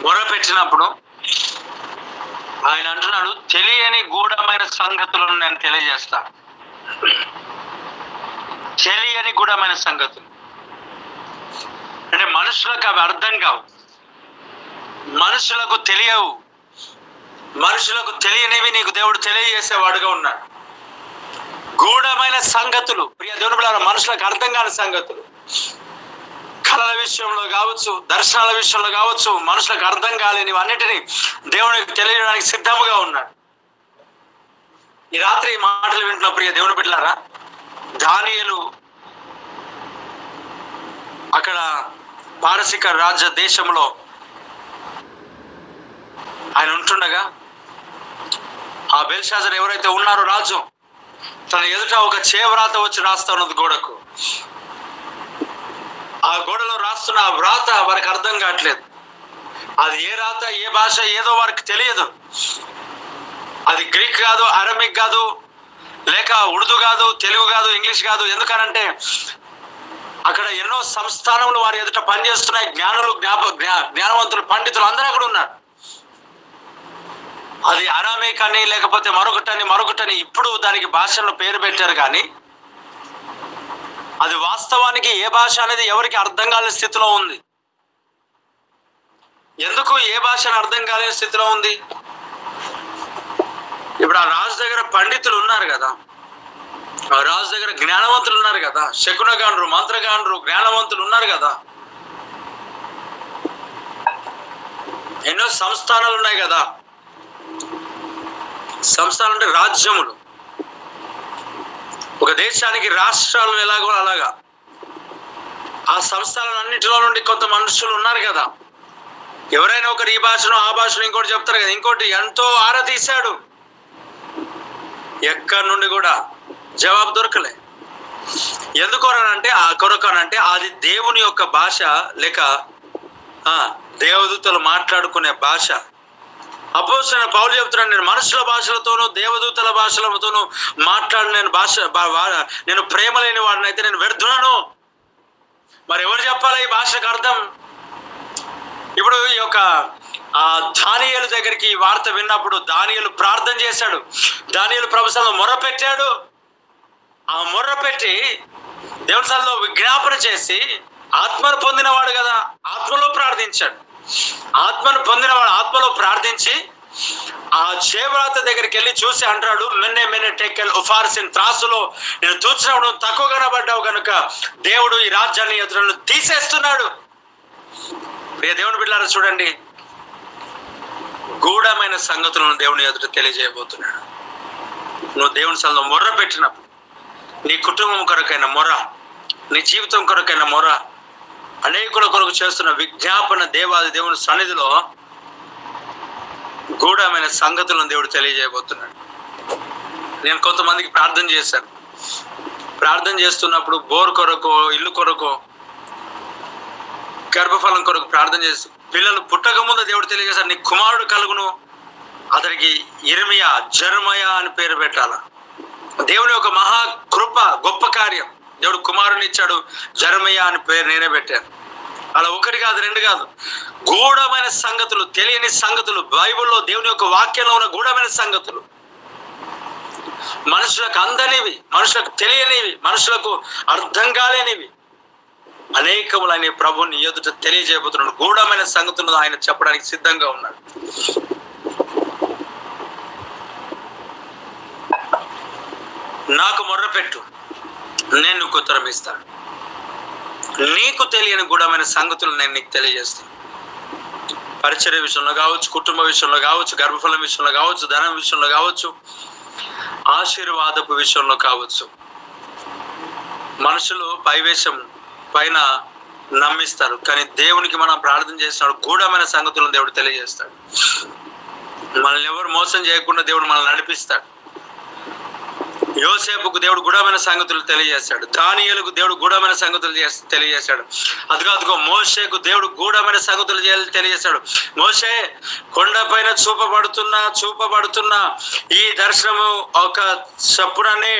మొరపెట్టినప్పుడు ఆయన అంటున్నాడు, తెలియని గూఢమైన సంగతులను నేను తెలియజేస్తా. తెలియని గూఢమైన సంగతులు అంటే మనుషులకు అవి అర్థం కావు, మనుషులకు తెలియవు. మనుషులకు తెలియనివి నీకు దేవుడు తెలియజేసేవాడుగా ఉన్నాడు. గూఢమైన సంగతులు, ప్రియ దేవుని బిడ్డలారా, మనుషులకు అర్థం కాని సంగతులు, కళల విషయంలో కావచ్చు, దర్శనాల విషయంలో కావచ్చు, మనుషులకు అర్థం కాలేనివి అన్నిటినీ దేవునికి తెలియడానికి సిద్ధముగా ఉన్నాడు. ఈ రాత్రి ఈ మాటలు వింటున్న ప్రియ దేవుని బిడ్డలారా, దానియేలు అక్కడ పారసిక రాజ్య దేశంలో ఆయన ఉంటుండగా ఆ బెల్షాజర్ ఎవరైతే ఉన్నారో రాజు, తన ఎదుట ఒక చేవ్రాత వచ్చి రాస్తా ఉన్నది గోడకు. ఆ గోడలో రాస్తున్న ఆ వ్రాత వారికి అర్థం కావట్లేదు. అది ఏ రాత, ఏ భాష, ఏదో వారికి తెలియదు. అది గ్రీక్ కాదు, అరమిక్ కాదు, లేక ఉర్దూ కాదు, తెలుగు కాదు, ఇంగ్లీష్ కాదు. ఎందుకనంటే అక్కడ ఎన్నో సంస్థానములు వారి ఎదుట పనిచేస్తున్నాయి. జ్ఞానులు, జ్ఞానవంతులు, పండితులు అందరూ అక్కడ ఉన్నారు. అది అరామిక్ అని, లేకపోతే మరొకటని ఇప్పుడు దానికి భాషలను పేరు పెట్టారు. కానీ అది వాస్తవానికి ఏ భాష అనేది ఎవరికి అర్థం కాలేని స్థితిలో ఉంది. ఎందుకు ఏ భాషను అర్థం కాలేని స్థితిలో ఉంది? ఇప్పుడు ఆ రాజు దగ్గర పండితులు ఉన్నారు కదా, ఆ రాజు దగ్గర జ్ఞానవంతులు ఉన్నారు కదా, శకునగాండ్రు, మంత్రగాండ్రు, జ్ఞానవంతులు ఉన్నారు కదా. ఎన్నో సంస్థానాలు ఉన్నాయి కదా. సంస్థానాలు అంటే రాజ్యములు. ఒక దేశానికి రాష్ట్రాలు ఎలాగో అలాగా ఆ సంస్థలన్నింటిలో నుండి కొంత మనుషులు ఉన్నారు కదా. ఎవరైనా ఒకరు ఈ భాషను, ఆ భాషను, ఇంకోటి చెప్తారు కదా. ఇంకోటి ఎంతో ఆరా తీశాడు, ఎక్కడి నుండి కూడా జవాబు దొరకలే. ఎందుకోరనంటే ఆ కొరకనంటే అది దేవుని యొక్క భాష, లేక దేవదూతలు మాట్లాడుకునే భాష. అపోస్తలుడైన పౌలు చెప్తున్నాను, నేను మనుషుల భాషలతోనూ దేవదూతల భాషలతోనూ మాట్లాడిన నేను ప్రేమ లేని వాడిని అయితే నేను వ్యర్థులను. మరి ఎవరు చెప్పాలి ఈ భాషకు అర్థం? ఇప్పుడు ఈ యొక్క దానియేలు దగ్గరికి ఈ వార్త విన్నప్పుడు దానియేలు ప్రార్థన చేశాడు. దానియేలు ప్రభువుతో మొర్రపెట్టాడు. ఆ మొర్రపెట్టి దేవుని సన్నిధిలో విజ్ఞాపన చేసి ఆత్మను పొందినవాడు కదా, ఆత్మలో ప్రార్థించాడు. ఆత్మను పొందినవాడు ఆత్మలో ప్రార్థించి ఆ చేవ్రాత దగ్గరికి వెళ్ళి చూసి అంటాడు, మెన్నే టెకెల్ ఉఫార్సిన్, త్రాసులో నేను తూచినప్పుడు తక్కువ కనబడ్డావు కనుక దేవుడు ఈ రాజ్యాన్ని ఎదురు తీసేస్తున్నాడు. దేవుని బిడ్డలారా చూడండి, గూఢమైన సంగతులను దేవుని ఎదుట తెలియజేయబోతున్నాడు. నువ్వు దేవుని సన్నిధిలో మొర్ర పెట్టినప్పుడు, నీ కుటుంబం కొరకైన మొర్ర, నీ జీవితం కొరకైన మొర్ర, అనేకుల కొరకు చేస్తున్న విజ్ఞాపన దేవాది దేవుని సన్నిధిలో గూఢమైన సంగతులను దేవుడు తెలియజేయబోతున్నాడు. నేను కొంతమందికి ప్రార్థన చేశాను. ప్రార్థన చేస్తున్నప్పుడు బోర్ కొరకు, ఇల్లు కొరకు, గర్భఫలం కొరకు ప్రార్థన చేస్తూ పిల్లలు పుట్టక ముందు దేవుడు తెలియజేశాడు, నీ కుమారుడు కలుగును, అతనికి ఇర్మియా, జెరమయా అని పేరు పెట్టాల. దేవుని యొక్క మహా కృప, గొప్ప కార్యం. దేవుడు కుమారుని ఇచ్చాడు, జెరమయా అని పేరు నేనే పెట్టాను. అలా ఒకటి కాదు, రెండు కాదు, గూఢమైన సంగతులు, తెలియని సంగతులు, బైబిల్లో దేవుని యొక్క వాక్యంలో ఉన్న గూఢమైన సంగతులు, మనుషులకు అందనివి, మనుషులకు తెలియనివి, మనుషులకు అర్థం కాలేనివి అనేకములైన ప్రభుని ఎదుట తెలియజేయబోతున్నాడు. గూఢమైన సంగతులను ఆయన చెప్పడానికి సిద్ధంగా ఉన్నాడు. నాకు మొర్రపెట్టు, నేను నీకు ఉత్తరం ఇస్తాను. నీకు తెలియని గూఢమైన సంగతులు నేను నీకు తెలియజేస్తాను. పరిచర్య విషయంలో కావచ్చు, కుటుంబ విషయంలో కావచ్చు, గర్భఫలం విషయంలో కావచ్చు, ధనం విషయంలో కావచ్చు, ఆశీర్వాదపు విషయంలో కావచ్చు. మనుషులు పైవేషం పైన నమ్మిస్తారు, కానీ దేవునికి మనం ప్రార్థన చేసినాడు గూఢమైన సంగతులను దేవుడు తెలియజేస్తాడు. మనల్ని ఎవరు మోసం చేయకుండా దేవుడు మనల్ని నడిపిస్తాడు. యోసేపుకు దేవుడు గూఢమైన సంగతులు తెలియజేశాడు. దానియేలుకు దేవుడు గూఢమైన సంగతులు తెలియజేశాడు. అదిగో మోషేకు దేవుడు గూఢమైన సంగతులు తెలియజేశాడు. మోషే, కొండపైన చూపబడుతున్న ఈ దర్శనము ఒక చప్పుననే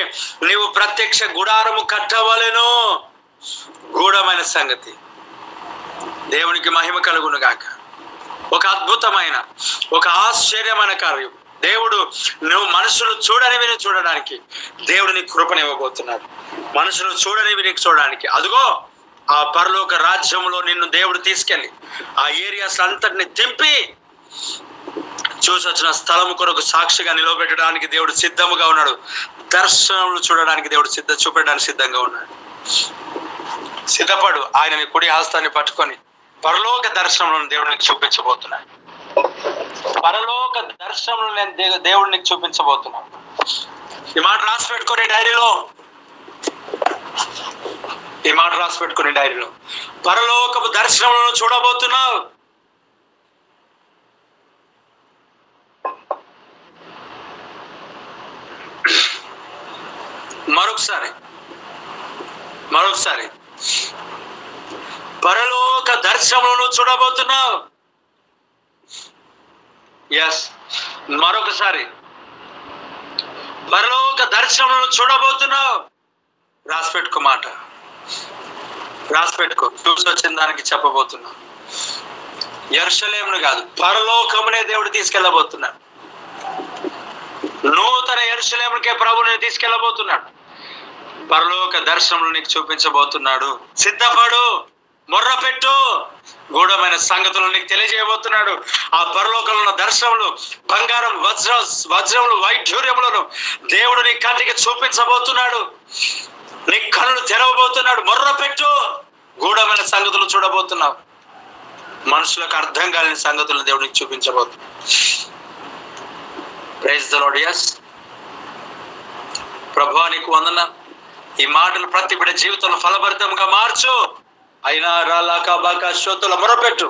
నీవు ప్రత్యక్ష గుడారము కట్టవలెను. గూఢమైన సంగతి. దేవునికి మహిమ కలుగును గాక. ఒక అద్భుతమైన, ఒక ఆశ్చర్యమైన కార్యం. దేవుడు నువ్వు మనుషులు చూడనివి చూడడానికి దేవుడు నీకు కృపనివ్వబోతున్నాడు. మనుషులు చూడనివి నీకు చూడడానికి. అదిగో ఆ పరలోక రాజ్యంలో నిన్ను దేవుడు తీసుకెళ్ళి ఆ ఏరియాస్ అంతటిని తింపి చూసి వచ్చిన స్థలము కొరకు సాక్షిగా నిలబెట్టడానికి దేవుడు సిద్ధముగా ఉన్నాడు. దర్శనములు చూడడానికి దేవుడు చూపెట్టడానికి సిద్ధంగా ఉన్నాడు. సిద్ధపడు. ఆయన నీ కుడి హస్తాన్ని పట్టుకొని పరలోక దర్శనములను దేవుడు నీకు చూపించబోతున్నాడు. పరలోక దర్శనములు నేను దేవుడు నీకు చూపించబోతున్నాను. ఈ మాట రాసి పెట్టుకుని డైరీలో, ఈ మాట రాసి పెట్టుకుని డైరీలో. పరలోకపు దర్శనములను చూడబోతున్నావు. మరొకసారి పరలోక దర్శనములను చూడబోతున్నావు. ఎస్, మరొకసారి పరలోక దర్శనములను చూడబోతున్నావు. రాసి పెట్టుకో, మాట రాసి పెట్టుకో. చూసి వచ్చిన దానికి చెప్పబోతున్నావు. యెరూషలేమును కాదు, పరలోకమునే దేవుడు తీసుకెళ్ళబోతున్నాడు. నూతన యెరూషలేముకే ప్రభువుని తీసుకెళ్ళబోతున్నాడు. పరలోక దర్శనములు నీకు చూపించబోతున్నాడు. సిద్ధపడు, మొర్రపెట్టు. గూఢమైన సంగతులు నీకు తెలియజేయబోతున్నాడు. ఆ పరలోకంలో ఉన్న దర్శనములు, బంగారం, వజ్రములు, వైఢూర్యములను దేవుడు నీ కంటికి చూపించబోతున్నాడు. నీ కళ్ళు తెరవబోతున్నాడు. మొర్రపెట్టు. గూఢమైన సంగతులు చూడబోతున్నావు. మనుషులకు అర్థం కాలేని సంగతులను దేవుడు నీకు చూపించబోతున్నాడు. Praise the Lord. yes, ప్రభువా నీకు వందనాలు. ఈ మాటలు ప్రతి బిడ్డ జీవితంలో ఫలభరితంగా మార్చు. అయినా రాలాక బాక శోతుల మొరపెట్టు,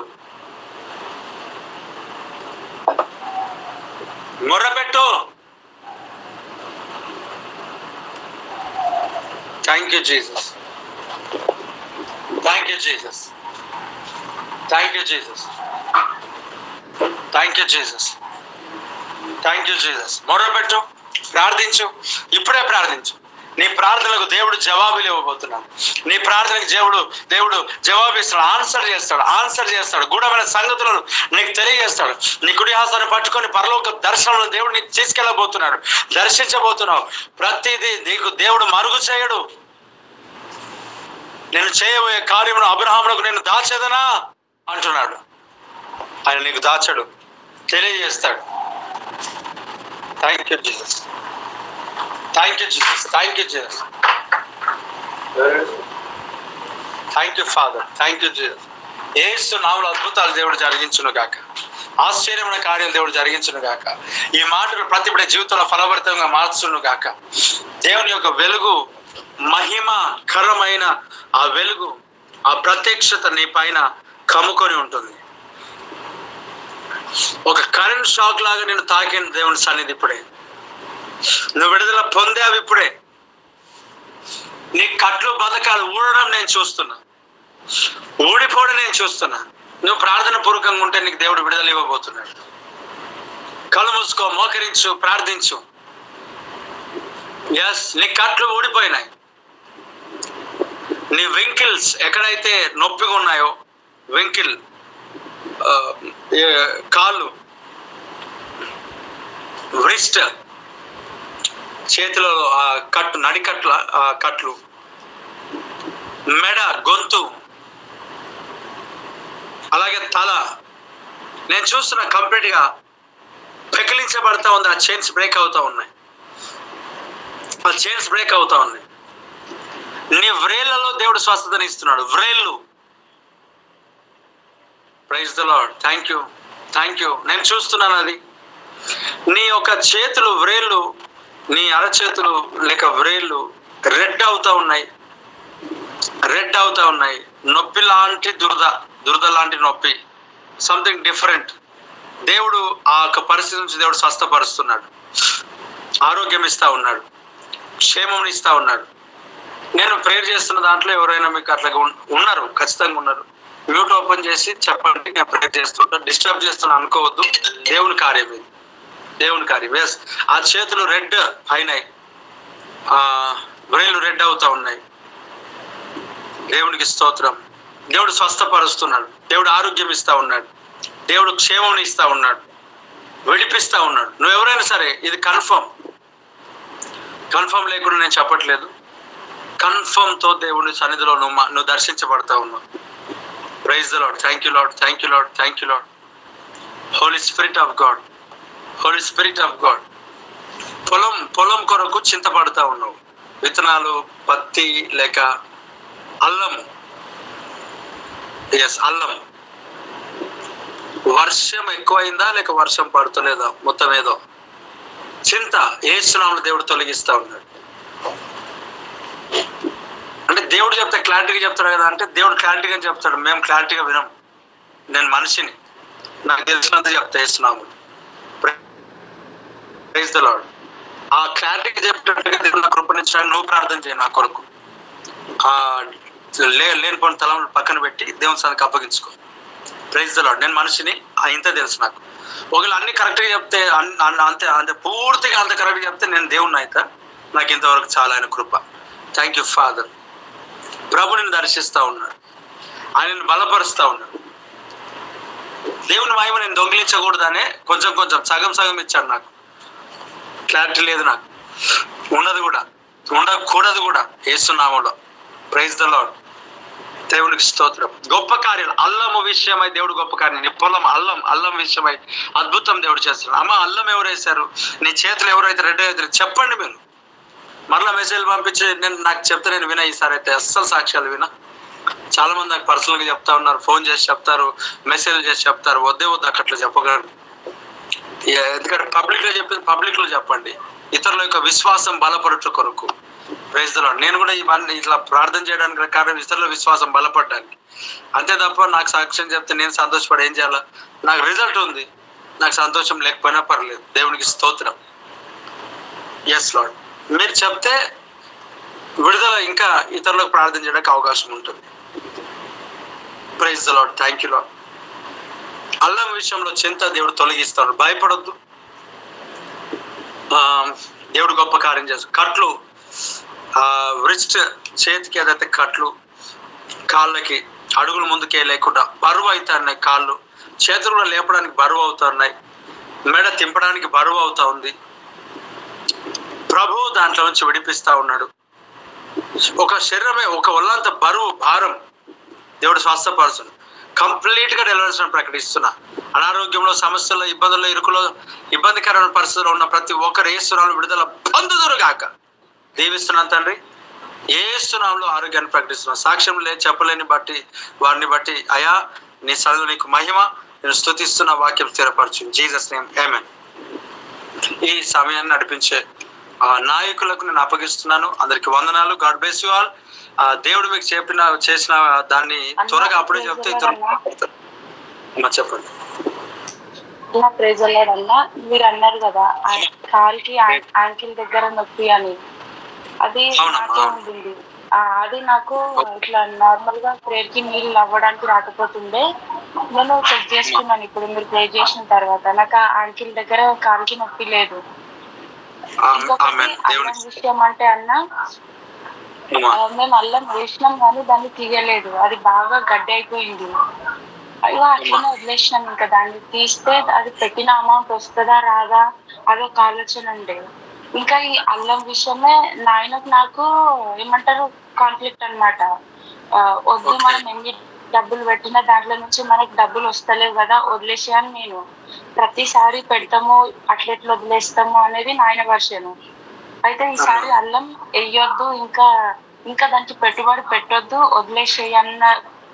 మొరపెట్టు. Thank you Jesus, thank you Jesus, thank you Jesus, thank you Jesus, thank you Jesus. మొరపెట్టు, ప్రార్థించు. ఇప్పుడే ప్రార్థించు. నీ ప్రార్థనలకు దేవుడు జవాబులు ఇవ్వబోతున్నాడు. నీ ప్రార్థనకు దేవుడు జవాబు ఇస్తాడు. ఆన్సర్ చేస్తాడు. గూఢమైన సంగతులను నీకు తెలియజేస్తాడు. నీ కుడి హస్తాన్ని పట్టుకొని పరలోక దర్శనంలో దేవుడు నీకు తీసుకెళ్ళబోతున్నాడు. దర్శించబోతున్నావు. ప్రతిదీ నీకు దేవుడు మరుగు చేయడు. నేను చేయబోయే కార్యమును అబ్రహామునకు నేను దాచేదనా అంటున్నాడు. ఆయన నీకు దాచడు, తెలియజేస్తాడు. Thank you Jesus, thank you Jesus, thank you Jesus, thank you Father, thank you Jesus. యేసు నామములో అద్భుతాలు దేవుడు జరిగించును గాక. ఆశ్చర్యమైన కార్యాలు దేవుడు జరిగించును గాక. ఈ మాటలు ప్రతి బిడ్డ జీవితంలో ఫలభరితంగా మార్చును గాక. దేవుని యొక్క వెలుగు, మహిమకరమైన ఆ వెలుగు, ఆ ప్రత్యక్షత నీ పైన కమ్ముకొని ఉంటుంది. ఒక కరెంట్ షాక్ లాగా నేను తాకిన దేవుని సన్నిధి ఇప్పుడే. నువ్వు విడుదల పొందావు ఇప్పుడే. నీ కట్లు బతకాలు ఊడడం నేను చూస్తున్నా, ఊడిపోవడం నేను చూస్తున్నా. నువ్వు ప్రార్థన పూర్వకంగా ఉంటే నీకు దేవుడు విడుదల ఇవ్వబోతున్నాడు. కళ్ళు మూసుకో, మోకరించు, ప్రార్థించు. ఎస్, నీ కట్లు ఊడిపోయినాయి. నీ వింకిల్స్ ఎక్కడైతే నొప్పిగా ఉన్నాయో, వింకిల్ కాళ్ళు, వ్రిస్ట్, చేతిలో కట్టు, నడికట్ల కట్లు, మెడ, గొంతు, అలాగే తల, నేను చూస్తున్న కంప్లీట్ గా పెకిలించబడతా ఉంది. ఆ చైన్స్ బ్రేక్ అవుతా ఉన్నాయి, ఆ చైన్స్ బ్రేక్ అవుతా ఉన్నాయి. నీ వ్రేళ్లలో దేవుడు స్వస్థతని ఇస్తున్నాడు. వ్రేళ్ళు. Praise the Lord. Thank you, thank you. నేను చూస్తున్నాను అది. నీ యొక్క చేతులు, వ్రేళ్ళు, నీ అరచేతులు లేక వ్రేళ్ళు రెడ్ అవుతా ఉన్నాయి, రెడ్ అవుతా ఉన్నాయి. నొప్పి లాంటి దురద లాంటి నొప్పి, సంథింగ్ డిఫరెంట్. దేవుడు ఆ యొక్క పరిస్థితి నుంచి దేవుడు స్వస్థపరుస్తున్నాడు, ఆరోగ్యం ఇస్తా ఉన్నాడు, క్షేమం ఇస్తా ఉన్నాడు. నేను ప్రేయర్ చేస్తున్న దాంట్లో ఎవరైనా మీకు అట్లా ఉన్నారు, ఖచ్చితంగా ఉన్నారు. మ్యూట్ ఓపెన్ చేసి చెప్పండి, నేను ప్రేయర్ చేస్తుంటా. డిస్టర్బ్ చేస్తున్నా అనుకోవద్దు. దేవుని కార్యం ఇది, దేవుని కార్యం. ఎస్, ఆ చేతులు రెడ్ అయినాయి, బ్రెయిన్లు రెడ్ అవుతా ఉన్నాయి. దేవునికి స్తోత్రం. దేవుడు స్వస్థపరుస్తున్నాడు, దేవుడు ఆరోగ్యం ఇస్తా ఉన్నాడు, దేవుడు క్షేమం ఇస్తా ఉన్నాడు, విడిపిస్తా ఉన్నాడు. నువ్వు ఎవరైనా సరే, ఇది కన్ఫర్మ్ లేకుండా నేను చెప్పట్లేదు. కన్ఫర్మ్తో దేవుని సన్నిధిలో నువ్వు దర్శించబడతా ఉన్నావు. Praise the Lord. Thank you Lord, thank you Lord, thank you Lord. Holy Spirit of God, Holy Spirit of God. పొలం కొరకు చింతపడతా ఉన్నావు. విత్తనాలు, పత్తి లేక అల్లం. ఎస్, అల్లం. వర్షం ఎక్కువైందా లేక వర్షం పడుతలేదా, మొత్తం ఏదో చింత యేసునామములో దేవుడు తొలగిస్తా ఉన్నాడు. అంటే దేవుడు చెప్తే క్లారిటీగా చెప్తాడు కదా, అంటే దేవుడు క్లారిటీగా చెప్తాడు, మేము క్లారిటీగా వినం. నేను మనిషిని, నాకు తెలిసినంత చెప్తా యేసునామములో. Praise the lord. ఆ క్లారిటీగా చెప్పినట్టుగా దేవుడు నా కృపణించడానికి నువ్వు ప్రార్థన చేయి నా కొరకు. లేనిపోయిన తలములు పక్కన పెట్టి దేవుని సన్నిధికి అప్పగించుకో. Praise the lord. నేను మనిషిని, ఇంత తెలుసు నాకు. ఒకవేళ అన్ని కరెక్ట్గా చెప్తే, అంతే పూర్తిగా అంత కరెక్ట్గా చెప్తే నేను దేవుణ్ణి అయితే. నాకు ఇంతవరకు చాలా ఆయన కృప. Thank you father. ప్రభుని దర్శిస్తా ఉన్నాడు, ఆయనను బలపరుస్తా ఉన్నాడు. దేవుని మహిమ నేను దొంగిలించకూడదనే కొంచెం సగం ఇచ్చాడు నాకు. క్లారిటీ లేదు నాకు, ఉండకూడదు కూడా యేసునామములో. Praise the lord. దేవునికి స్తోత్రం. గొప్ప కార్యాలు అల్లము విషయమై దేవుడు గొప్ప కార్యం. నీ పొలం అల్లం విషయమై అద్భుతం దేవుడు చేస్తున్నాడు. అమ్మ, అల్లం ఎవరు వేశారు, నీ చేతులు ఎవరైతే రెడ్ అవుతారు చెప్పండి. మీరు మరలా మెసేజ్ పంపించి నాకు చెప్తే నేను వినా. ఈసారి అయితే అస్సలు సాక్ష్యాలు వినా. చాలా మంది నాకు పర్సనల్గా చెప్తా ఉన్నారు, ఫోన్ చేసి చెప్తారు, మెసేజ్ చేసి చెప్తారు. వద్దు అట్లా చెప్పగలరు. ఎందుకంటే పబ్లిక్లో చెప్పండి, ఇతరుల యొక్క విశ్వాసం బలపరచు కొరకు. Praise the Lord. నేను కూడా ఇవన్నీ ఇట్లా ప్రార్థన చేయడానికి కారణం ఇతరుల విశ్వాసం బలపడడానికి. అంతే తప్ప నాకు సాక్ష్యం చెప్తే నేను సంతోషపడి ఏం చేయాలా? నాకు రిజల్ట్ ఉంది, నాకు సంతోషం లేకపోయినా పర్లేదు. దేవునికి స్తోత్రం. Yes Lord. మీరు చెప్తే విడుదల ఇంకా ఇతరులకు ప్రార్థన చేయడానికి అవకాశం ఉంటుంది. Praise the Lord. Thank you Lord. అల్లం విషయంలో చింత దేవుడు తొలగిస్తాడు. భయపడొద్దు, దేవుడు గొప్ప కార్యం చేస్తాడు. కట్లు, వ్రిస్ట్ చేతికి ఏదైతే కట్లు, కాళ్ళకి అడుగులు ముందుకే లేకుండా బరువు అవుతా ఉన్నాయి. కాళ్ళు, చేతులు కూడా లేపడానికి బరువు అవుతా ఉన్నాయి. మెడ తింపడానికి బరువు అవుతా ఉంది. ప్రభు దాంట్లో నుంచి విడిపిస్తా ఉన్నాడు. ఒక శరీరమే, ఒక ఒళ్ళంత బరువు, భారం దేవుడు స్వస్థపరుచును. కంప్లీట్ గా డెలివరెన్స్ ప్రకటిస్తున్నా. అనారోగ్యంలో, సమస్యల్లో, ఇబ్బందుల్లో, ఇరుకులో, ఇబ్బందికరమైన పరిస్థితుల్లో ఉన్న ప్రతి ఒక్కరు యేసునామములో విడుదల పొందుదురు గాక. దీవిస్తున్నాను తండ్రి, యేసునామములో ఆరోగ్యాన్ని ప్రకటిస్తున్నాను. సాక్ష్యం చెప్పలేని బట్టి వారిని బట్టి అయా నీ సన్నిధిలో నీకు మహిమ. నేను స్తుతిస్తున్న వాక్యం స్థిరపరచు. జీసస్ నేమ్ ఆమేన్. ఈ సమయాన్ని నడిపించే నాయకులకు నేను అప్పగిస్తున్నాను. అందరికి వందనాలు. God bless you all. ఆ దేవుడు మీకు చేసిన దాన్ని త్వరగా అప్పుడే చెప్తే చెప్పండి. ప్రేజలాడన్నా మీరు అన్నారు కదా కాలికి యాంకిల్ దగ్గర నొప్పి అని, అది నాకే ఉంటుంది. అది నాకు ఇట్లా నార్మల్ గా ప్రేయర్ కి నీళ్ళు అవ్వడానికి రాకపోతుండే. నేను చెక్ చేసుకున్నాను ఇప్పుడు మీరు ప్రే చేసిన తర్వాత, నాకు ఆ యాంకిల్ దగ్గర కాలికి నొప్పి లేదు. ఇంకొకటి అల్లం విషయం అంటే అన్న, మేము అల్లం వేసినాం కానీ దాన్ని తీయలేదు, అది బాగా గడ్డి అయిపోయింది. ఇక అట్లనే వదిలేసినాం. ఇంకా దాన్ని తీస్తే అది పెట్టిన అమౌంట్ వస్తుందా రాదా అదొక ఆలోచన ఉండే. ఇంకా ఈ అల్లం విషయమే నాకు ఏమంటారు కాన్ఫ్లిక్ట్ అన్నమాట. వద్దు, మనం ఎన్ని డబ్బులు పెట్టినా దాంట్లో నుంచి మనకు డబ్బులు వస్తలేవు కదా, వదిలేసాను. నేను ప్రతిసారి పెడతాము అట్లెట్లు వదిలేస్తాము అనేది నాయన వర్షను. అయితే ఈసారి అల్లం వేయొద్దు, ఇంకా దానికి పెట్టుబడి పెట్టొద్దు, వదిలేసేయన్న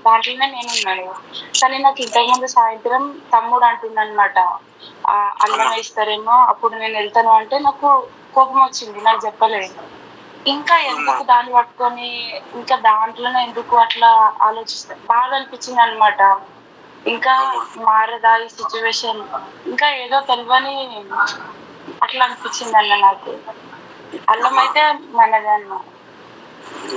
దాంట్లోనే నేను ఉన్నాను. కానీ నాకు ఇంతకుముందు సాయంత్రం తమ్ముడు అంటుందన్నమాట, అల్లం వేస్తారేమో అప్పుడు నేను వెళ్తాను అంటే నాకు కోపం వచ్చింది, నాకు చెప్పలేదు. ఇంకా ఎందుకు దాన్ని పట్టుకొని ఇంకా దాంట్లోనే ఎందుకు అట్లా ఆలోచిస్తా, బాగా అనిపించింది అనమాట. ఇంకా మారదా ఈ సిచ్యువేషన్, ఇంకా ఏదో తెలియని అట్లా అనిపించింది అన్న నాకు. అల్లం అయితే మనదే అన్న.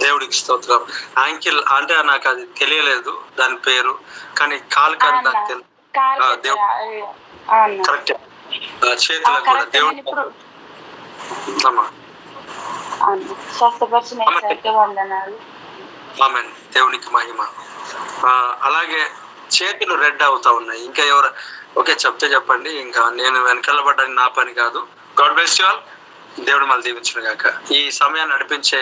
దేవుడికి స్తోత్రం. యాంకిల్ అంటే నాకు అది తెలియలేదు దాని పేరు, కానీ కాలు కానీ నాకు తెలుసు. కరెక్ట్, చేతులకు కూడా దేవుడు ఆమేన్. దేవునికి మహిమ. అలాగే చేతులు రెడ్ అవుతా ఉన్నాయి. ఇంకా ఎవరు ఓకే చెప్తే చెప్పండి, ఇంకా నేను వెనకాలబడ్డానికి నా పని కాదు. God bless you all. దేవుడు మళ్ళీ దీవించును గాక. ఈ సమయాన్ని నడిపించే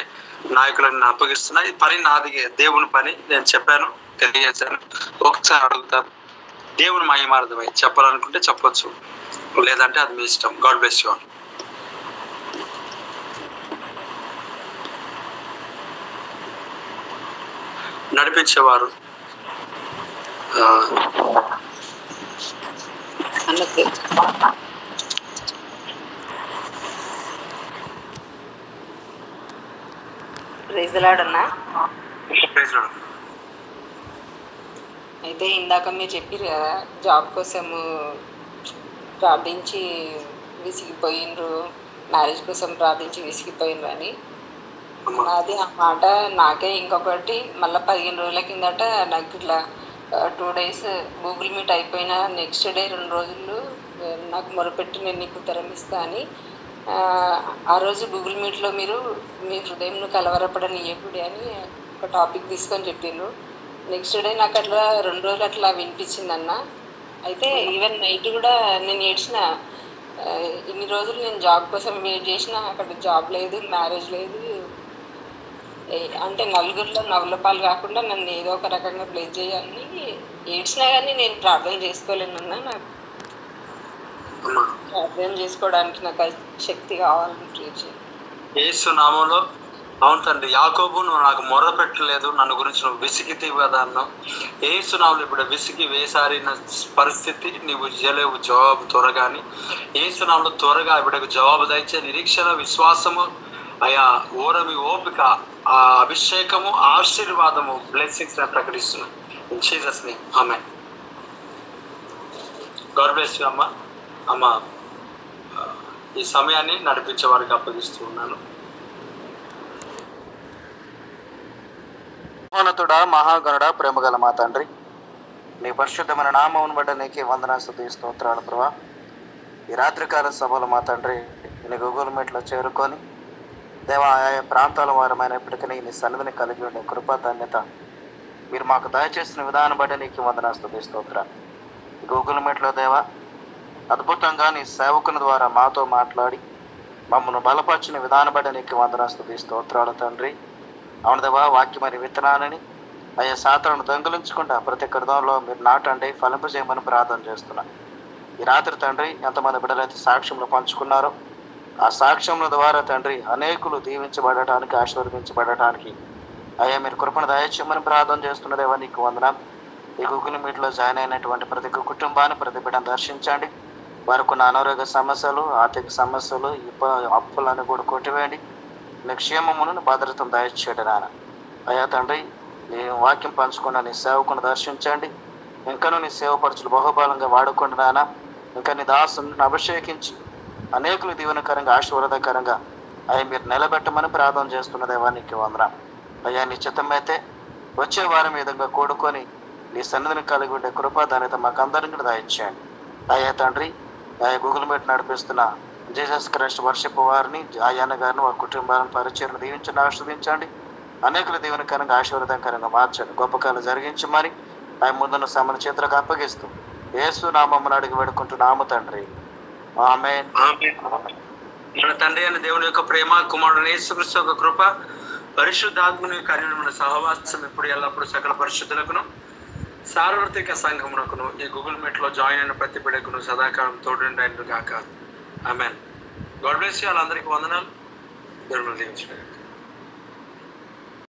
నాయకులను అప్పగిస్తున్నా. ఈ పని నాది, దేవుని పని. నేను చెప్పాను, తెలియజేశాను. ఒకసారి అడుగుతాను, దేవుని మహిమార్థమై చెప్పాలనుకుంటే చెప్పొచ్చు, లేదంటే అది మీ ఇష్టం. God bless you all. నడిపించేవారు అయితే ఇందాక మీరు చెప్పారు కదా, జాబ్ కోసము ప్రార్థించి విసిగిపోయినరు, మ్యారేజ్ కోసం ప్రార్థించి విసిగిపోయినరు అని. అది ఆ మాట నాకే ఇంకొకటి మళ్ళీ 15 రోజుల కిందట నాకు ఇట్లా 2 days గూగుల్ మీట్ అయిపోయిన నెక్స్ట్ డే 2 రోజులు నాకు మొరపెట్టి నేను నీకు ఉత్తరం ఇస్తా అని. ఆ రోజు గూగుల్ మీట్లో మీరు మీ హృదయంను కలవరపడనీయకుడి అని ఒక టాపిక్ తీసుకొని చెప్పిండ్రు. నెక్స్ట్ డే నాకు అట్లా 2 రోజులు అట్లా వినిపించింది అన్న. అయితే ఈవెన్ నైట్ కూడా నేను ఏడ్చిన. ఇన్ని రోజులు నేను జాబ్ కోసం వెయిట్ చేసిన, అక్కడ జాబ్ లేదు, మ్యారేజ్ లేదు. అంటే నలుగురిలో నవ్వుల పాలు కాకుండా నన్ను ఏదో ఒక రకంగా ప్లేస్ చేయాలని ఏడ్చినా కానీ నేను ప్రార్థన చేసుకోలేనన్నా. నాకు ప్రార్థన చేసుకోవడానికి నాకు శక్తి కావాలని ప్రేర్ యేసు నామంలో. అవును తండ్రి, యాకోబు నువ్వు నాకు మొర్ర పెట్టలేదు, నన్ను గురించి నువ్వు విసిగితీవి కదా అన్నావు. యేసు నామంలో ఇప్పుడు విసిగి వేసారిన పరిస్థితి నీవు ఇయ్యలేవు జవాబు త్వరగాని. యేసు నామంలో త్వరగా ఇప్పుడకు జవాబు దయచే నిరీక్షణ, విశ్వాసము, అయా ఓరమి, ఓపిక, ఆ అభిషేకము, ఆశీర్వాదము, బ్లెస్సింగ్స్ నేను ప్రకటిస్తున్నాను. In Jesus name amen. God bless you అమ్మ. అమ్మ ఈ సమయాన్ని నడిపించే వారికి అప్పగిస్తూ ఉన్నాను. మహోన్నతుడా, మహాగణుడా, ప్రేమగల మా తండ్రి, నీ పరిశుద్ధమైన నామమును బట్టి నీకే వందన స్తుతి స్తోత్రాలు ప్రభా. ఈ రాత్రికాల సభలో మా తండ్రి నీ గూగుల్ మీట్లో చేరుకొని దేవా, ఆయా ప్రాంతాల వారమైనప్పటికీ నీ సన్నిధిని కలిగి ఉండే కృపా ధన్యత మీరు మాకు దయచేసిన విధానం బట్టి నీకు వందన స్తుతి స్తోత్రాలు. ఈ గూగుల్ మీట్లో దేవా అద్భుతంగా నీ సేవకుని ద్వారా మాతో మాట్లాడి మమ్మల్ని బలపరిచిన విధానం బట్టి నీకు వందన స్తుతి స్తోత్రాలు తండ్రి. అవును దేవా, వాక్యమైన విత్తనాలని అయ్యా సాతాను దొంగిలించకుండా ప్రతి కృతంలో మీరు నాటండి, ఫలింపజేయమని ప్రార్థన చేస్తున్నా. ఈ రాత్రి తండ్రి ఎంతమంది బిడ్డలైతే సాక్ష్యంలో పంచుకున్నారో ఆ సాక్ష్యముల ద్వారా తండ్రి అనేకులు దీవించబడటానికి, ఆశీర్వదించబడటానికి అయ్యా మీరు కృపను దయచేయమని ప్రార్థన చేస్తున్నదేవా నీకు వందనం. ఈ గూగుల్ మీట్లో జాయిన్ అయినటువంటి ప్రతి కుటుంబాన్ని, ప్రతి బిడ్డను దర్శించండి. వారికి ఉన్న అనారోగ్య సమస్యలు, ఆర్థిక సమస్యలు, అప్పులను కూడా కొట్టివేయండి. నీ క్షేమమును భద్రతను దయచేయడం నాన్న. అయ్యా తండ్రి, నీ వాక్యం పంచుకున్న నీ సేవకుని దర్శించండి. ఇంకనూ నీ సేవపరచులు బహుబలంగా వాడుకోండి నాయన. ఇంకా నీ దాసుని అభిషేకించి అనేకులు దీవెనకరంగా ఆశీర్వాదకరంగా అయ్యా మీరు నిలబెట్టమని ప్రార్థన చేస్తున్న దేవానికి వందనాలు. అయ్యా నీ చిత్తమైతే వచ్చే వారం విధంగా కూడుకొని నీ సన్నిధిని కలిగి ఉండే కృప దానితో మాకు అందరికీ దయచేయండి. అయ్యా తండ్రి, అయ్యా గూగుల్ మీట్ నడిపిస్తున్న జీసస్ క్రైస్ట్ వర్షిప్ వారిని, అయ్యన్న గారిని, వారి కుటుంబాలను పరిచయం దీవించండి, ఆస్వాదించండి. అనేకుల దీవెనకరంగా ఆశీర్వాదకరంగా మార్చండి. గొప్ప కాలం జరిగించమని ఆయన ముందున్న సమన చేతులకు అప్పగిస్తూ యేసు నామమున అడిగి వేడుకుంటున్నాము తండ్రి. ఆమేన్. మన తండ్రి అయిన దేవుని యొక్క ప్రేమ, కుమారుడు యేసుక్రీస్తు యొక్క కృప, పరిశుద్ధాత్మని యొక్క అన్యోన్యమైన సహవాసం ఇప్పుడు ఎల్లప్పుడు సకల పరిశుద్ధులకును సార్వత్రిక సంఘమునకును ఈ గూగుల్ మీట్ లో జాయిన్ అయిన ప్రతి బిడ్డకును సదాకాలం తోడుండి గాక. ఆమేన్. God bless you. వాళ్ళందరికీ వందనాలు. దేవుని దీవించండి.